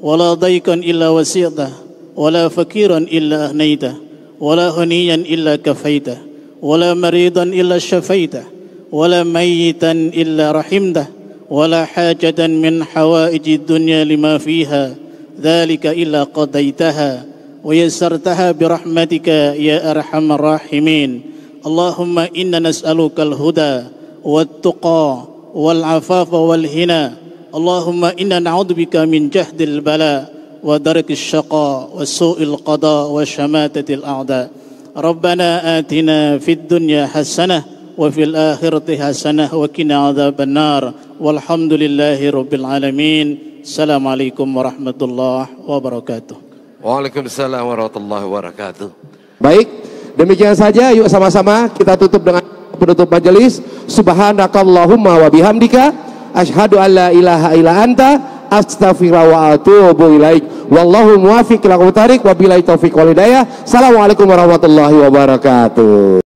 [SPEAKER 7] ولا ضيقا إلا وسعته ولا فقيرا إلا أغنيته ولا غنيا إلا كفيته ولا مريضا إلا شفيته ولا ميتا إلا رحمته ولا حاجة من حوائج الدنيا لما فيها ذلك إلا قضيتها ويسرتها برحمتك يا أرحم الراحمين اللهم إنا نسألك الهدى والتقى والعفاف والغنى اللهم إنا نعوذ بك من جهد البلاء ودرك الشقاء وسوء القضاء وشماتة الأعداء ربنا آتنا في الدنيا حسنة وفي الآخرة حسنة وقنا عذاب النار والحمد لله رب العالمين السلام عليكم ورحمة الله وبركاته.
[SPEAKER 6] Waalaikumsalam warahmatullahi wabarakatuh.
[SPEAKER 8] Baik, demikian saja. Yuk sama-sama kita tutup dengan penutup majelis. Subhanakallahumma wa bihamdika asyhadu an la ilaha illa anta astaghfiruka wa atubu ilaik. Wallahu muwaffiq ila aqwamit thoriq wa billahi taufiq wal hidayah. Assalamualaikum warahmatullahi wabarakatuh.